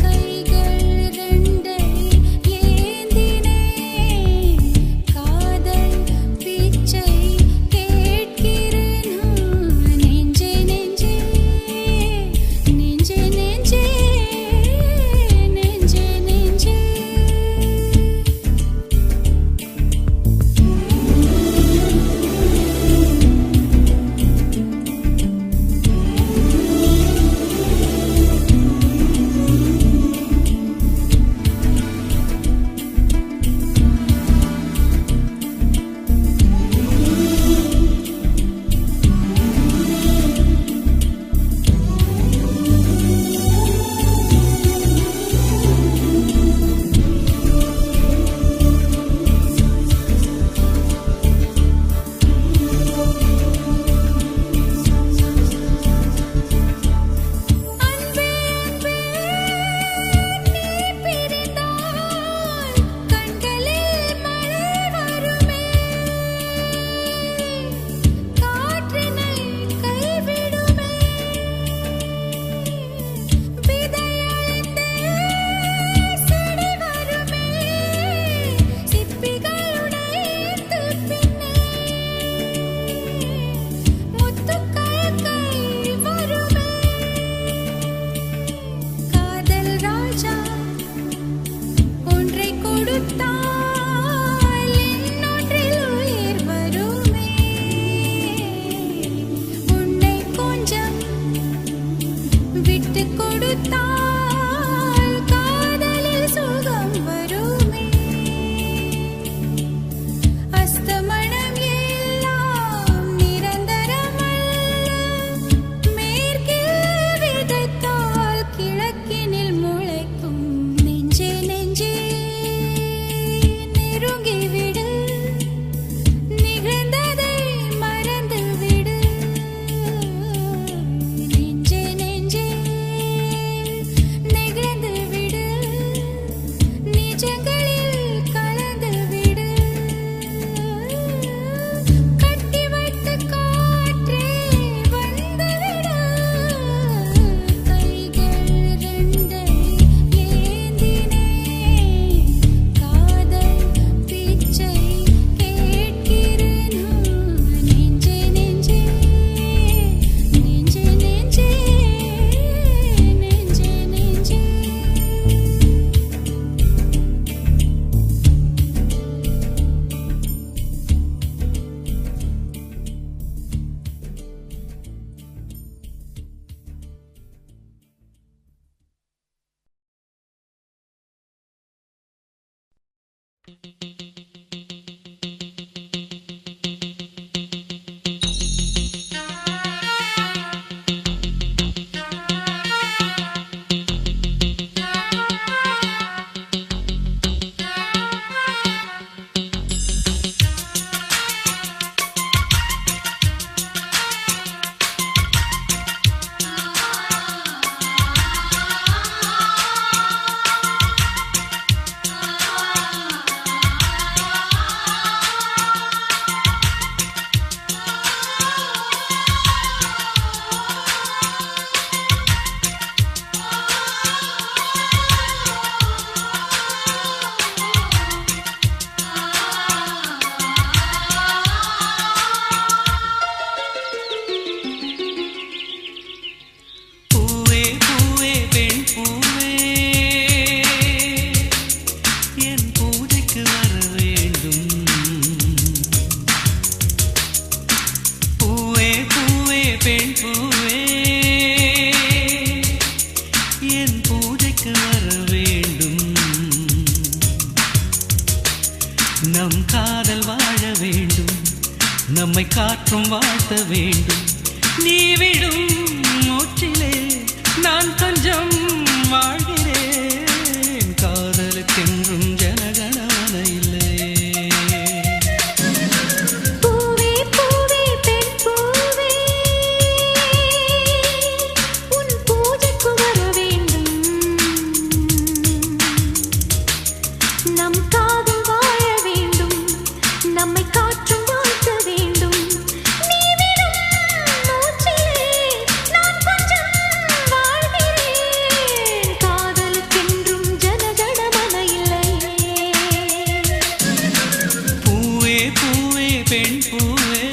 கைகள் ரெண்டை ஏந்தினே காதல் பிச்சை கேட்கிறேன் நெஞ்சே நெஞ்சே நெஞ்சே நெஞ்சே நெஞ்சே நெஞ்சே அன்பே அன்பே நீ பிரிந்தால் கண்களில் மழை வருமே காற்றினை கைவிடுமே விதையழிந்தே செடி வருமே சிப்பிகள் உடைந்து பின்னே முத்துக்கள் கை வருமே காதல் ராஜா ஒன்றை கொடுத்தால் இன்னொன்றில் உயிர் வருமே உன்னை கொஞ்சம் விட்டு கொடுத்தால் காதலில் சுகம் வருமே அஸ்தமனம் எல்லாம் நிரந்தரமல்ல மேற்கில் விதைத்தால் கிழக்கினில் முளைக்கும் நெஞ்சே நெஞ்சே நெருங்கி விடு நிகழ்ந்ததை மறந்து விடு நெஞ்சே நெஞ்சே நம்மை காற்றும் வாழ்த்த வேண்டும். நீ விடும் மூச்சிலே நான் கொஞ்சம் வாழ்கிறேன். காதலுக்கென்றும் ஜனகணமன இல்லை. பூவே பூவே பெண் பூவே உன் பூஜைக்கு வர வேண்டும். நம் காதல் வாழ வேண்டும். நம்மை காற்றும் வாழ்த்த வேண்டும். நீ விடும் மூச்சிலே நான் கொஞ்சம் வாழ்கிறேன். காதலுக்கென்றும் ஜனகணமன இல்லை. பூவே பூவே பெண் பூவே.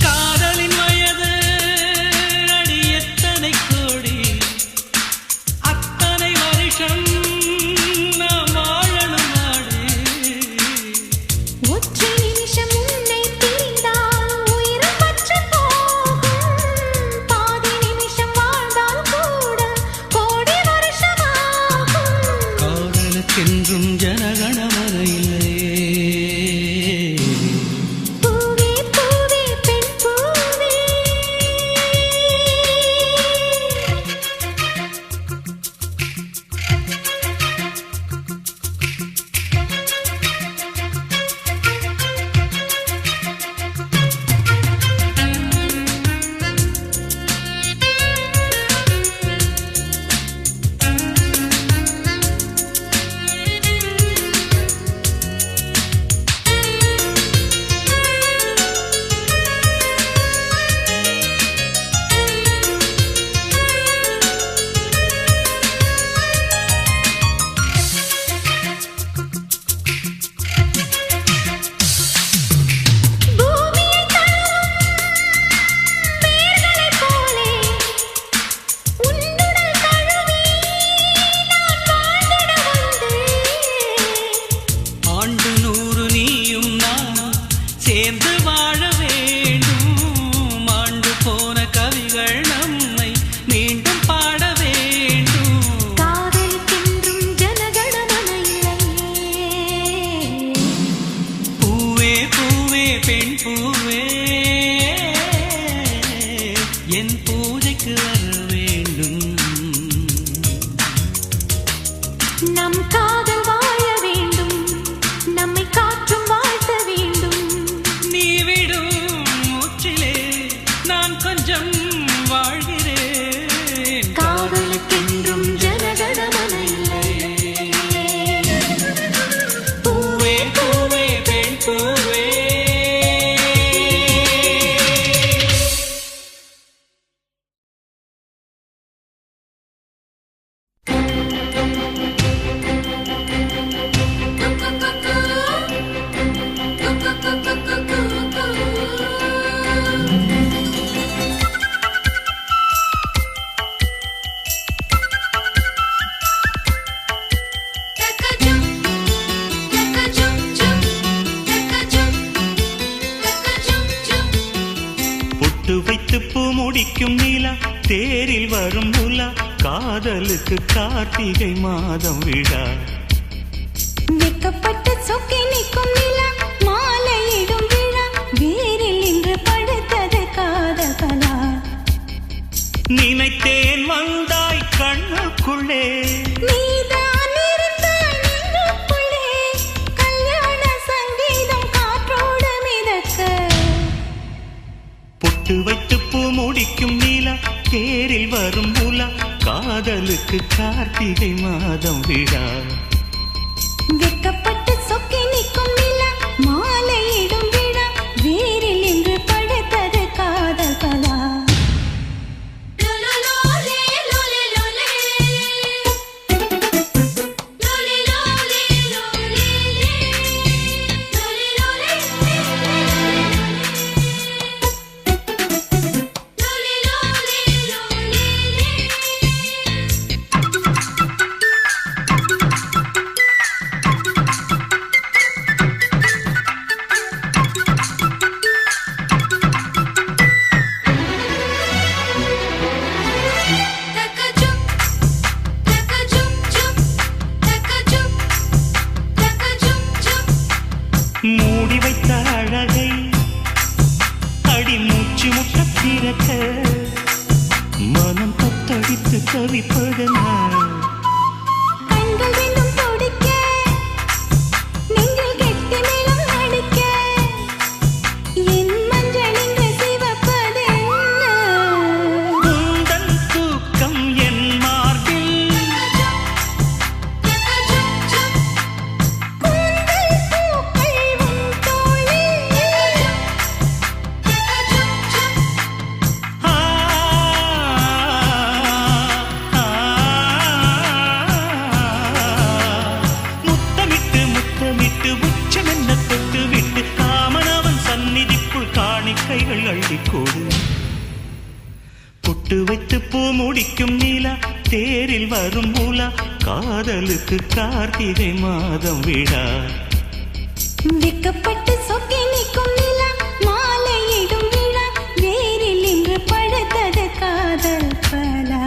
காதலின் வயது அடி எத்தனை கோடி, அத்தனை வருஷம் நாம் வாழணும் நாடு. ஒற்றை நிமிஷம் உன்னை பிரிந்தால் உயிரும் பற்றுப் போகும். பாதி நிமிஷம் வாழ்ந்தால் கூட கோடி வருஷமாகும். காதலுக்கென்றும் ஜனகணமன இல்லை. பூவே பூவே பெண் பூவே. பூமியை தழுவும் வேர்களைப் போலே உன்னுடல் தழுவி நான் வாழ்ந்திட வந்தேன். ஆண்டு 100 நீயும் நானும் சேர்ந்து வாழ வேண்டும். ஆண்டு போன கவிகள் நம்மை மீண்டும் பாட வேண்டும். காதலுக்கென்றும் ஜனகணமன இல்லை. பூவே பூவே பெண் பூவே என் பூஜைக்கு வர வேண்டும். நம் காதல் வாழ வேண்டும். நம்மை காற்றும் வாழ்த்த வேண்டும். நீ விடும் மூச்சிலே நான் கொஞ்சம் வாழ்கிறேன். காதலுக்கென்றும் ஜனகணமன இல்லை. பூவே பூவே பெண் பூவே. பொட்டு வைத்து பூ முடிக்கும் நிலா, தேரில் வரும் உலா, காதலுக்கு கார்த்திகை மாதம் விழா. வெக்கப்பட்டு சொக்கி நிற்கும் நிலா, மாலையிடும் விழா, வேரில் இன்று படுத்தது காதல் கலா. நினைத்தேன் வந்தாய் கண்ணுக்குள்ளே, நீதான் இருந்தாய் நெஞ்சுக்குள்ளே, கல்யாண சங்கீதம் காற்றோடு மிதக்க. பொட்டு வைத்து பூ முடிக்கும் நிலா, தேரில் வரும் உலா, காதலுக்கு கார்த்திகை மாதம் விழா. வெக்கப்பட்டு சொக்கி நிற்கும் நிலா, மாலையிடும் விழா, வேரில் இன்று படுத்தது காதல் கலா. மனம் தத்தடித்து தவிப்பதென்ன கண்கள் ரெண்டும் துடிக்க நெஞ்சில் கெட்டி மேளம் நடிக்க என் மஞ்சள் இங்கு சிவப்பதென்ன உந்தன் தூக்கம் என் மார்பில் கூந்தல் பூக்கள் உன் தோளில் ஆ, ஆ, முத்தமிட்டு முத்தமிட்டு உச்சமென்ன தொட்டு விட்டு காமனவன் சந்நிதிக்குள் காணிக்கைகள் அள்ளிக்கோடு பொட்டு வைத்து பூ முடிக்கும் நீலா தேரில் வரும் மூலா காதலுக்கு கார்த்திகை மாதம் விழா வெக்கப்பட்டு சொக்கி நிற்கும் நிலா மாலையிடும் விழா வேரில் இன்று படுத்தது காதல் பலா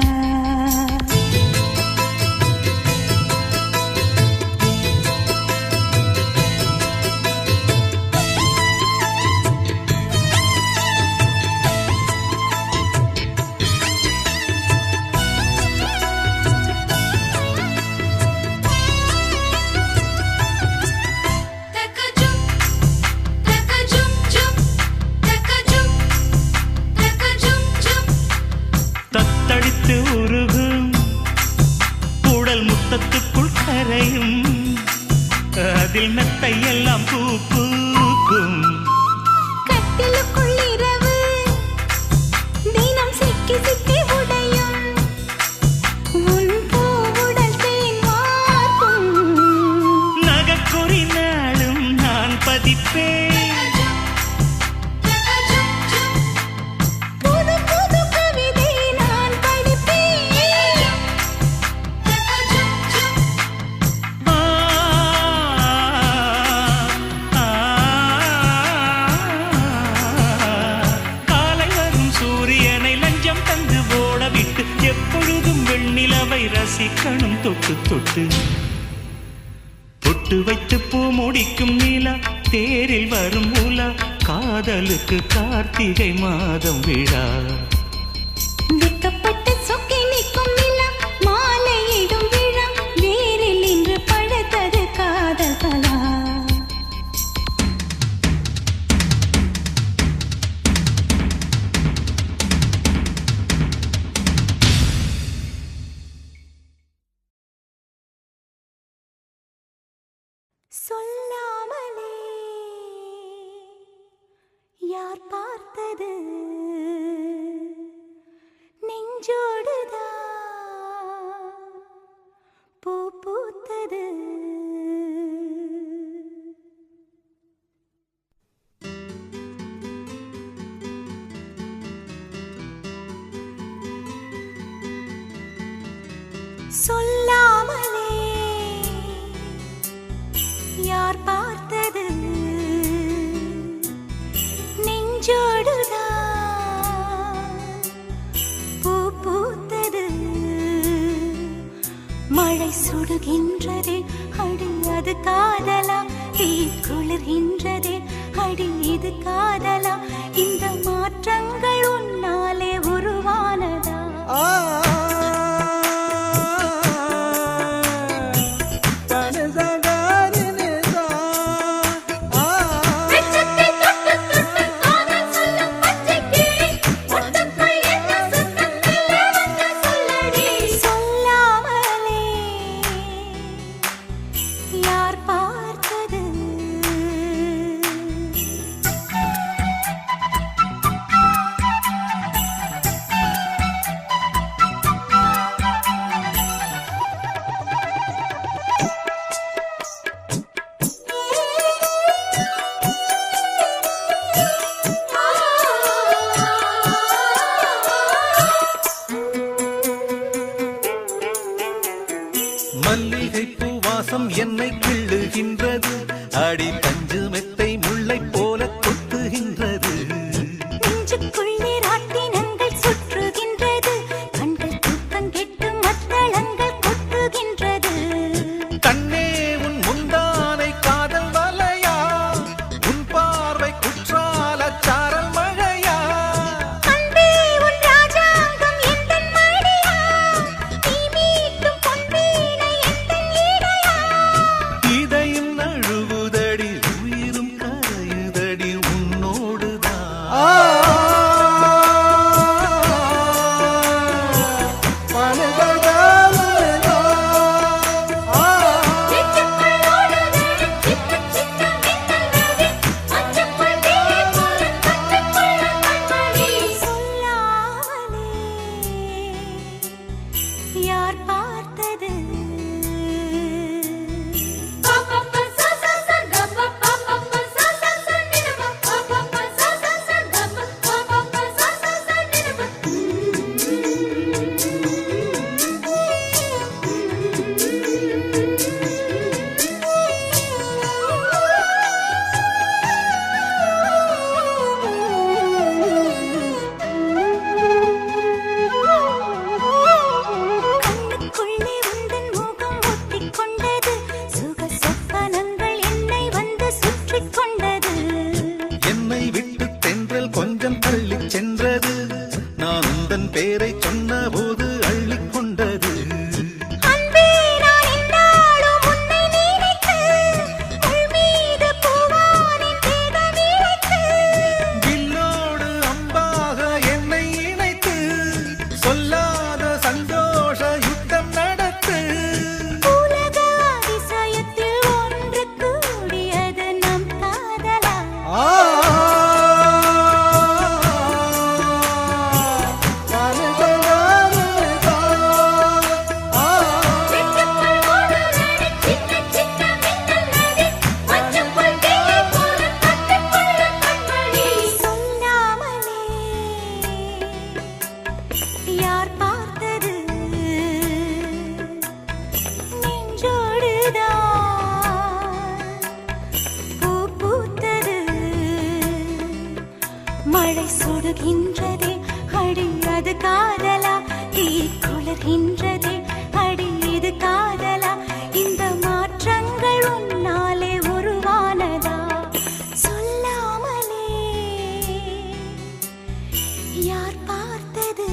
தத்தளித்து உருகும் உடல் முத்தத்துக்குள் கரையும் அதில் மெத்தை எல்லாம் பூ பூக்கும் கட்டிலுக்குள் இரவு தினம் சிக்கி சிக்கி உடையும் உன் பூவுடல் தேன் வார்க்கும் நகக்குறி நாளும் நான் பதிப்பேன் புது புது கவிதை நான் படிப்பேன் ஆ, ஆ, காலை வரும் சூரியனை லஞ்சம் தந்து ஓட விட்டு எப்பொழுதும் வெண்ணிலவை ரசிக்கணும் தொட்டு தொட்டு பொட்டு வைத்து பூ முடிக்கும் நீலா தேரில் வரும் மூலா காதலுக்கு கார்த்திகை மாதம் விழா வெக்கப்பட்டு சொக்கி நிற்கும் நிலா மாலையிடும் விழா வேரில் இன்று படுத்தது காதல் பலா சொல்லாமலே யார் பார்த்தது நெஞ்சோடுதான் பூ பூத்தது சொல்லாமலே யார் பார்த்தது நெஞ்சோடுதான் பூ பூத்தது மழை சுடுகின்றதே அடி அது காதலா தீ குளிர்கின்றதே அடி இது காதலா இந்த மாற்றங்கள் உன்னாலே உருவானதா சொல்லாமலே யார் பார்த்தது மல்லிகை பூவாசம் என்னை கிள்ளுகின்றது அடி பஞ்சு மெத்தை முல்லை போல கொத்துகின்றது நெஞ்சுக்குள்ளே ராட்டினங்கள் சுற்றுகின்றது கண்கள் தூக்கம் கெட்டு மத்தளங்கள் கொட்டுகின்றது கண்ணே உன் முந்தானை காதல் வலையா உன் பார்வை குற்றால சாரல் மழையா அன்பே உன் ராஜாங்கம் எந்த பேரை சொன்ன போது அள்ளிக்கொண்டது. வில்லோடு அம்பாக என்னை இணைத்து சொல்லாத சந்தோஷ யுத்தம் நடத்து. உலக அதிசயத்தில் ஒன்று கூடியது நம் காதலா. யார் பார்த்தது நெஞ்சோடுதான் பூ பூத்தது. மழை சுடுகின்றதே அடி அது காதலா. தீ குளிர்கின்றதே அடி இது காதலா. இந்த மாற்றங்கள் உன்னாலே உருவானதா. சொல்லாமலே யார் பார்த்தது.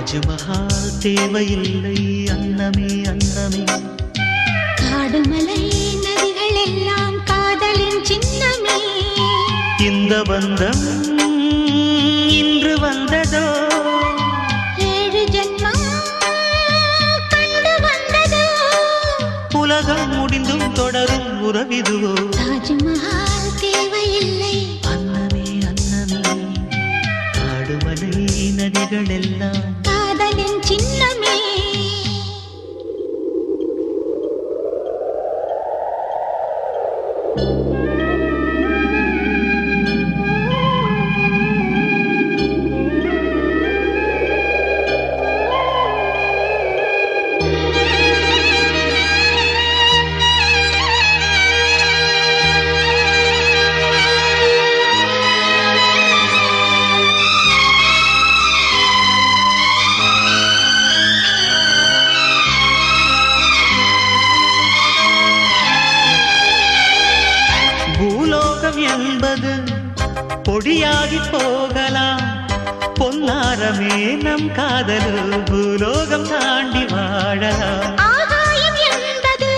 தாஜ்மஹால் தேவையில்லை அன்னமே அன்னமே. காடு மலை நதிகள் எல்லாம் காதலின் சின்னமே. இந்த பந்தம் இன்று வந்ததோ. 7 ஜென்மம் கண்டு வந்ததோ. உலகம் முடிந்தும் தொடரும் உறவிதுவோ. தாஜ்மஹால் தேவையில்லை அன்னமே அன்னமே. காடுமலை நதிகள் எல்லாம் காதலின் சின்னமே. பூலோகம் என்பது பொடியாகி போகலாம். பொன்னாரமே நம் காதல் பூலோகம் தாண்டி வாழலாம். ஆகாயம் என்பது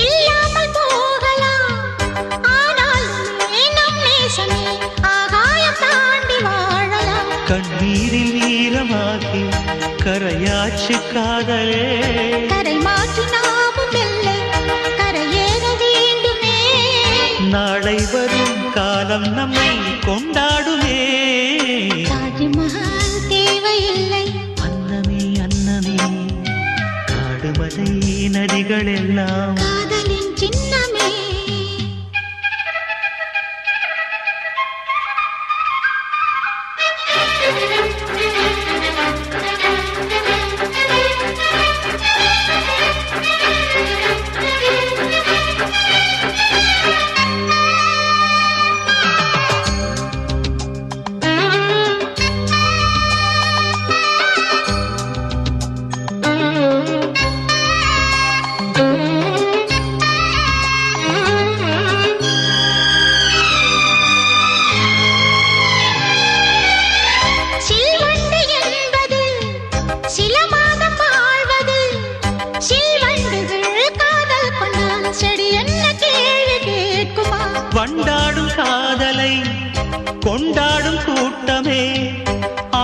இல்லாமல் போகலாம். ஆனால் நம் நேசமே ஆகாயம் தாண்டி வாழலாம். கண்ணீரில் ஈரமாகி கரையாச்சு காதலே. கரை மாற்றி நாமும் இல்லை கரையேற வேண்டுமே. நாளை வரும் காலம் நம்மை கொண்டாடுமே. தாஜ்மஹால் தேவையில்லை அன்னமே அன்னமே. காடுமலை நதிகள் எல்லாம் காதலின் சின்னமே. சில்வண்டு என்பது சில மாதம் வாழ்வது. சில்வண்டுகள் காதல் கொண்டால் செடி என்ன கேள்வி கேட்குமா. வண்டாடும் காதலை கொண்டாடும் கூட்டமே.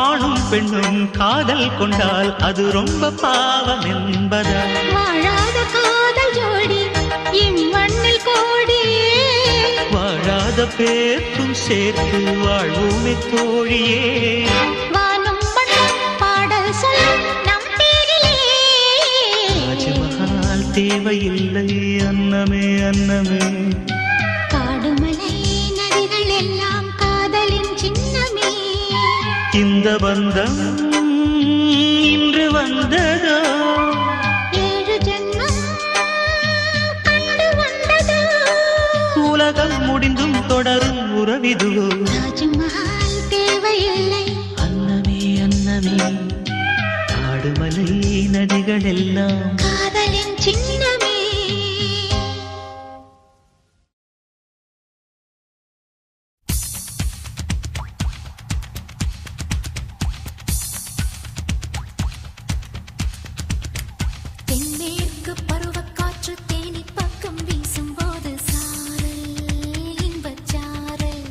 ஆணும் பெண்ணும் காதல் கொண்டால் அது ரொம்ப பாவம் என்பதா. வாழாத காதல் ஜோடி இம்மண்ணில் கோடி. வாழாத பேர்க்கும் சேர்த்து வாழ்வோமே தோழியே. வானும் மண்ணும் பாடல் சொல்லும் நம் பேரிலே. தாஜ்மஹால் தேவையில்லை அன்னமே அன்னமே. காடுமலை நதிகள் எல்லாம் காதலின் சின்னமே. இந்த பந்தம் இன்று வந்ததோ 7 ஜென்மம் கண்டு வந்ததோ உலகம் முடிந்தும் தொடரும் உறவிதுவோ தாஜ்மஹால் தேவையில்லை அன்னமே அன்னமே ஆடுமலை நதிகள் எல்லாம் காதலின் சின்னமே தென்மேற்கு பருவக்காற்று தேனி பக்கம் வீசும்போது சாரல் இன்பச்சாரல்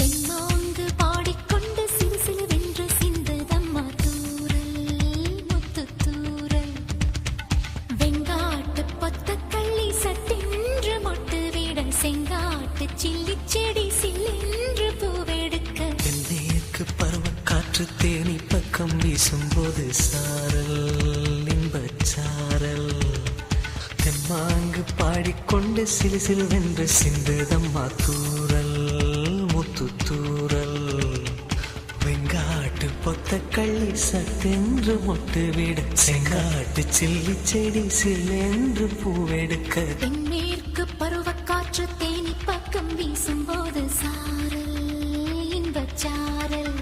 தென்மாங்கு பாடிக்கொண்டு சிறு சிலுவென்று சிந்துதம்மா தூரல் முத்து தூரல் வெங்காட்டு பொத்தக்கள்ளி சட்டென்று மொட்டு விட செங்காட்டு சில்லி செடி சில்லென்று பூவெடுக்க தென்மேற்கு பருவக்காற்று தேனி பக்கம் வீசும்போது சாரல் இன்பச்சாரல் தெம்மாங்கு பாடிக்கொண்டு சிலு சிலுவென்று சிந்துதம்மா தூரல் முத்து தூரல் வெங்காட்டு பொத்தக்கள்ளி சட்டென்று மொட்டு விட செங்காட்டு சில்லி செடி சில்லென்று பூவெடுக்க தென்மேற்கு பருவக்காற்று தேனி பக்கம் வீசும்போது சாரல் இன்பச்சாரல்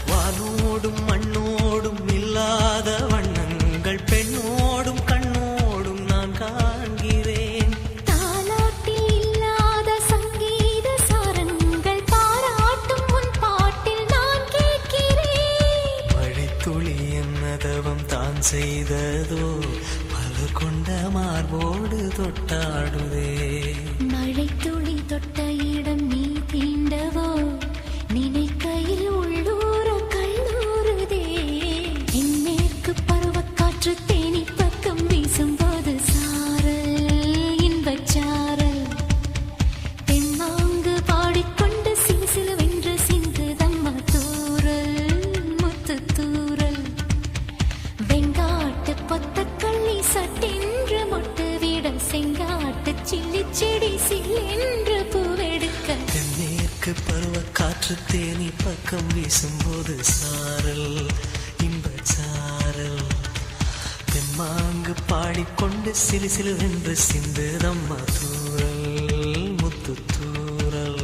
வானோடும் மண்ணோடும் இல்லாத வண்ணங்கள் பெண்ணோடும் கண்ணோடும் நான் காண்கிறேன் தாலாட்டில் இல்லாத சங்கீத சாரங்கள் பாராட்டும் உன் பாட்டில் நான் கேட்கிறேன் மழைத்துளி என்னதவம் தான் செய்ததோ பல கொண்ட மார்போடு தொட்டாடுதே மழைத்துளி தொட்ட இடம் நீ தீண்டவோ நினைக்கையில் உள்ளூர கல்லூருதே தென்மேற்கு பருவக்காற்று தேனி பக்கம் வீசும்போது சாரல் இன்பச்சாரல் தென்மாங்கு பாடிக்கொண்டு சிலு சிலுவென்று சிந்துதம்மா தூரல் முத்து தூரல் வெங்காட்டு பொத்தக்கள்ளி சட்டென்று மொட்டு விட செங்காட்டு சில்லி செடி சில்லென்று பூவெடுக்க தென்மேற்கு பருவக்காற்று தேனி பக்கம் வீசும்போது சாரல் இன்பச்சாரல் தெம்மாங்கு பாடிக்கொண்டு சிலு சிலுவென்று சிந்துதம்மா தூரல் முத்து தூரல்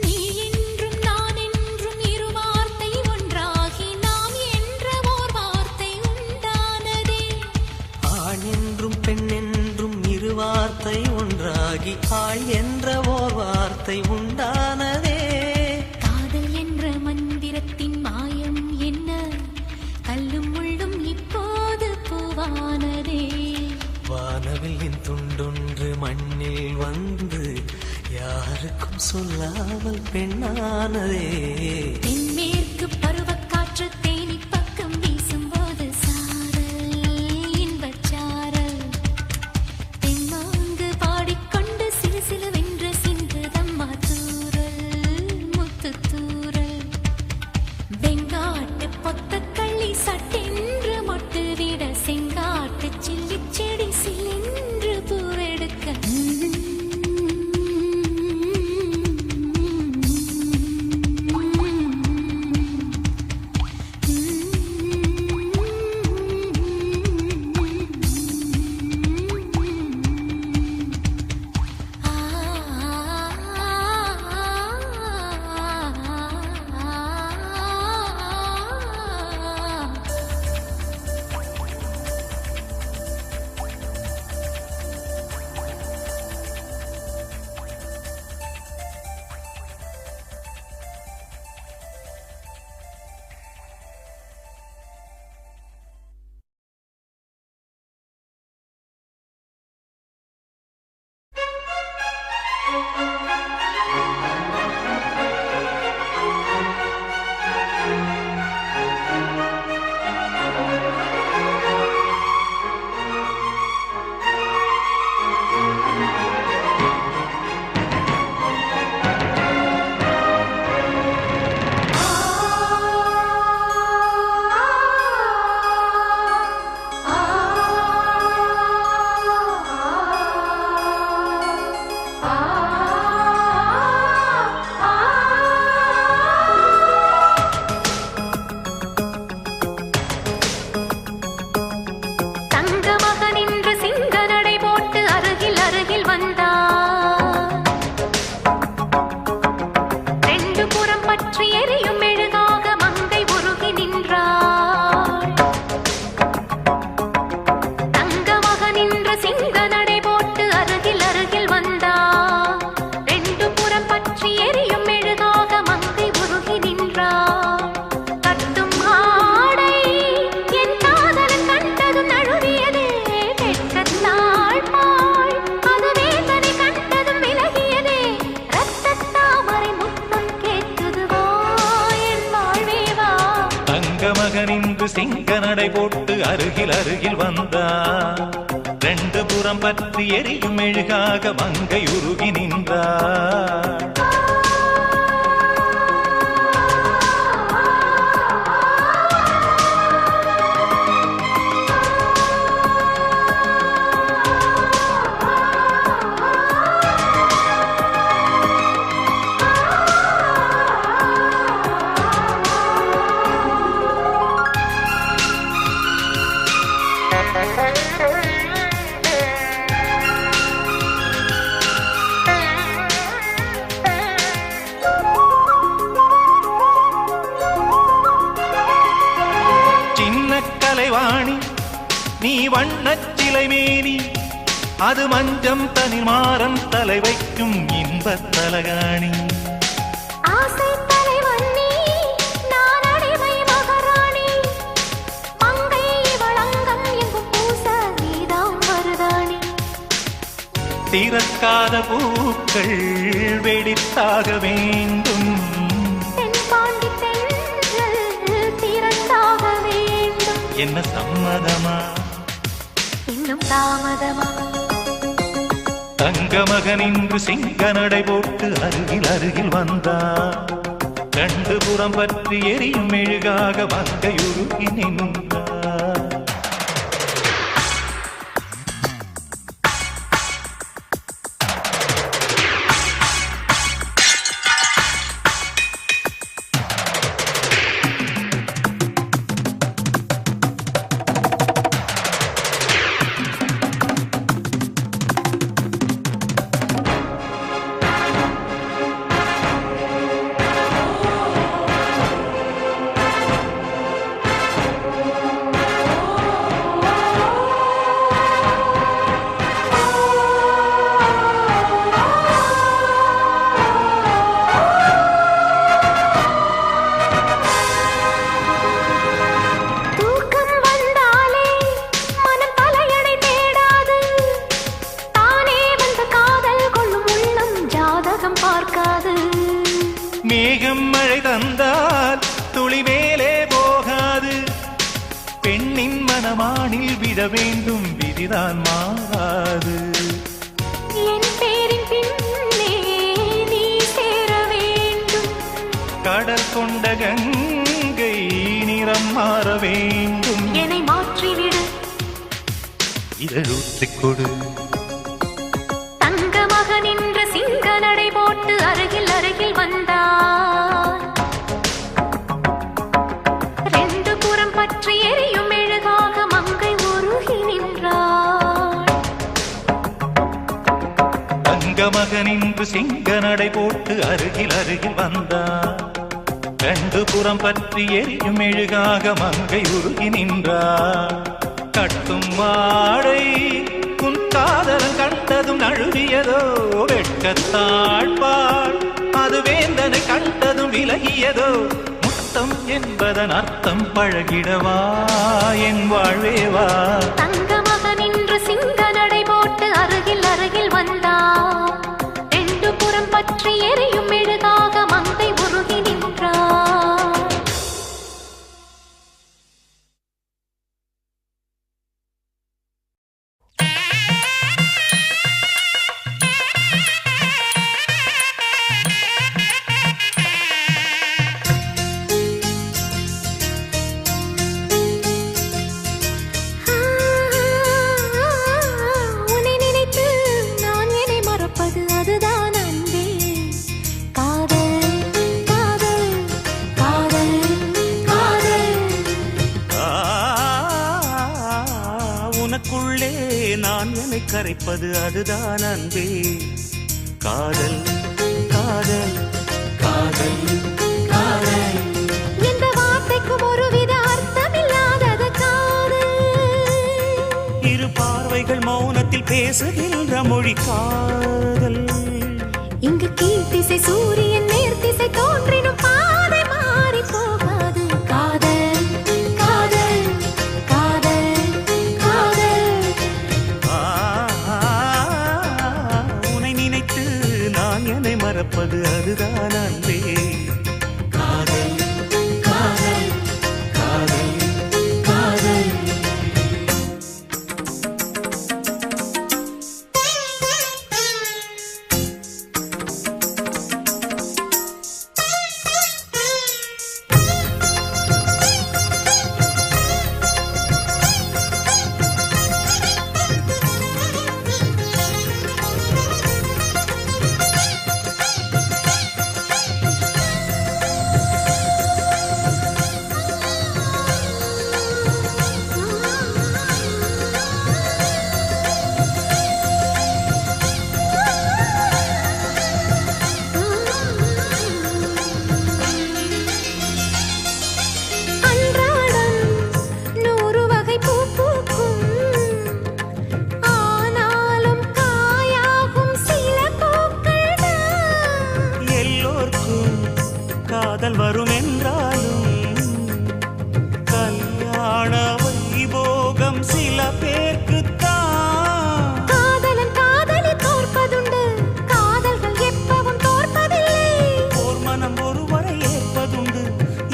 நீ என்றும் நான் என்றும் இரு வார்த்தை ஒன்றாகி நாம் என்ற ஓர் வார்த்தை உண்டானதே ஆண் என்றும் பெண் என்றும் இரு வார்த்தை ஒன்றாகி ஆள் என்ற ஓர் வார்த்தை உண்டானதே காதல் என்ற மந்திரத்தின் மாயம் என்ன கல்லும் முள்ளும் இப்போது பூவானதே வானவில்லின் துண்டொன்று மண்ணில் வந்து யாருக்கும் சொல்லாமல் பெண்ணானதே தென்மேற்கு பருவக்காற்று தேனி பக்கம் வீசும்போது சாரல் இன்பச்சாரல் தென்மாங்கு பாடிக்கொண்டு சிலு சிலுவென்று சிந்துதம்மா தூரல் முத்து தூரல் வெங்காட்டு பொத்தக்கள்ளி சட்டென்று மொட்டு விட செங்காட்டு சில்லி செடி சில்லென்று பூவெடுக்க மகனின்று சிங்க நடை போட்டு அருகில் அருகில் வந்தார். ரெண்டு புறம் பற்றி எரியும் மெழுகாக மங்கை உருகி நின்றார். நீ வண்ணச்சிலை மேனி அது மஞ்சம் தனில் மாறன் தலை வைக்கும் இன்பத் தலகாணி. ஆசை தலைவன் நீ, நான் அடிமை மகாராணி. மங்கை வளங்கம் எங்கும் பூச நீதான் மருதாணி. திறக்காத பூக்கள் வெடித்தாக வேண்டும். தென்பாண்டி தென்றல் திறத்தாக வேண்டும். என்ன சம்மதமா இன்னும் தாமதமா? தங்க மகனின்று சிங்க நடை போட்டு அருகில் அருகில் வந்தார். ரெண்டு புறம் பற்றி எரியும் மெழுகாக மங்கையுருகி நின்றார். மேகம் மழை தந்தால் துளி மேலே போகாது. பெண்ணின் மனமானில் விட வேண்டும், விதிதான் மாறாது. என் பேரின் பின்னே நீ சேர வேண்டும். கடல் கொண்ட கங்கை நிறம் மாற வேண்டும். என்னை மாற்றிவிடு, இதழூற்றிக் கொடு. தங்க மகனின்ற சிங்க நடை போட்டு அருகில் அருகில் வந்தார். ரெண்டு புறம் பற்றி எரியும் மெழுகாக மங்கை உருகி நின்றார். தங்க மகனின்று சிங்க நடை போட்டு அருகில் அருகில் வந்தார். ரெண்டு புறம் பற்றி எரியும் மெழுகாக மங்கை உருகி நின்றார். கட்டும் வாடை உன் காதலன் கண்டதும் நழுவியதோ, வெட்கத்தாழ்பாள் அது வேந்தனை கண்டதும் விலகியதோ. முத்தம் என்பதன் அர்த்தம் பழகிடவா என் வாழ்வேவா. தங்க மகனின்று சிங்க நடை போட்டு அருகில் அருகில் வந்தார். ரெண்டு புறம் பற்றி எரியும் மெழுகாக மங்கை உருகி நின்றார். நினைப்பது அதுதான் அன்பே. காதல் காதல் காதல் காதல். இந்த வார்த்தைக்கும் ஒருவித அர்த்தமில்லாதது காதல். இரு பார்வைகள் மௌனத்தில் பேசுகின்ற மொழி காதல். இங்கு கீழ்த்திசை சூரியன் நேர்த்திசை தோன்றினும் பாதை மாறி போகாது. காதல் காதல் காதல் காதல். உன்னை நினைத்து நான் என்னை மறப்பது அதுதான் அன்பே. காதல் காதல் காதல் காதல். காதல் வரும் என்றாலும் கல்யாண வைபோகம் சில பேர்க்குத்தான். காதலன் காதலி தோற்பதுண்டு, காதல்கள் எப்பவும் தோற்பதில்லை. ஓர் மனம் ஒருவரை ஏற்பதுண்டு,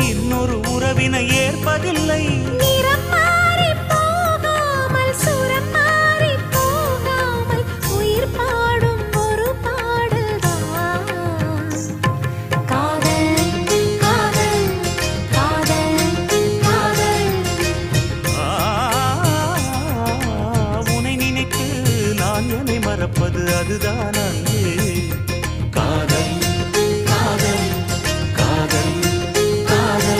இன்னொரு உறவினை ஏற்பதில்லை. நிறம் மாறி போகாமல் சுரம் மாறி போகாமல் உயிர் பாடும் ஒரு பாடல்தான். உன்னை நினைத்து நான் என்னை மறப்பது அதுதான் அன்பே. காதல் காதல் காதல் காதல்.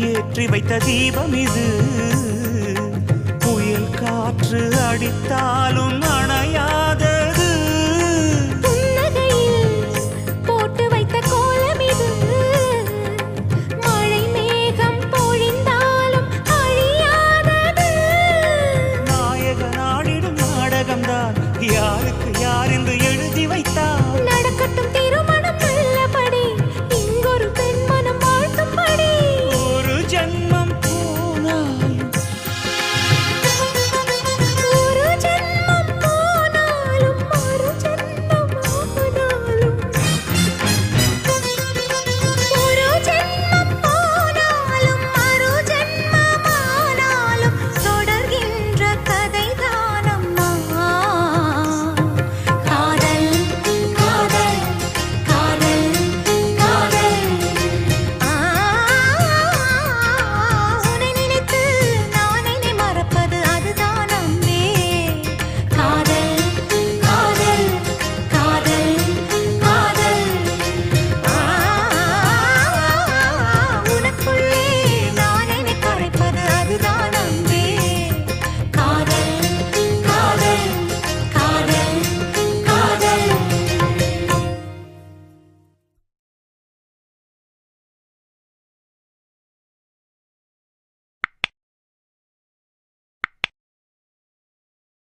ஏற்றி வைத்த தீபம் இது, புயல் காற்று அடித்தாலும்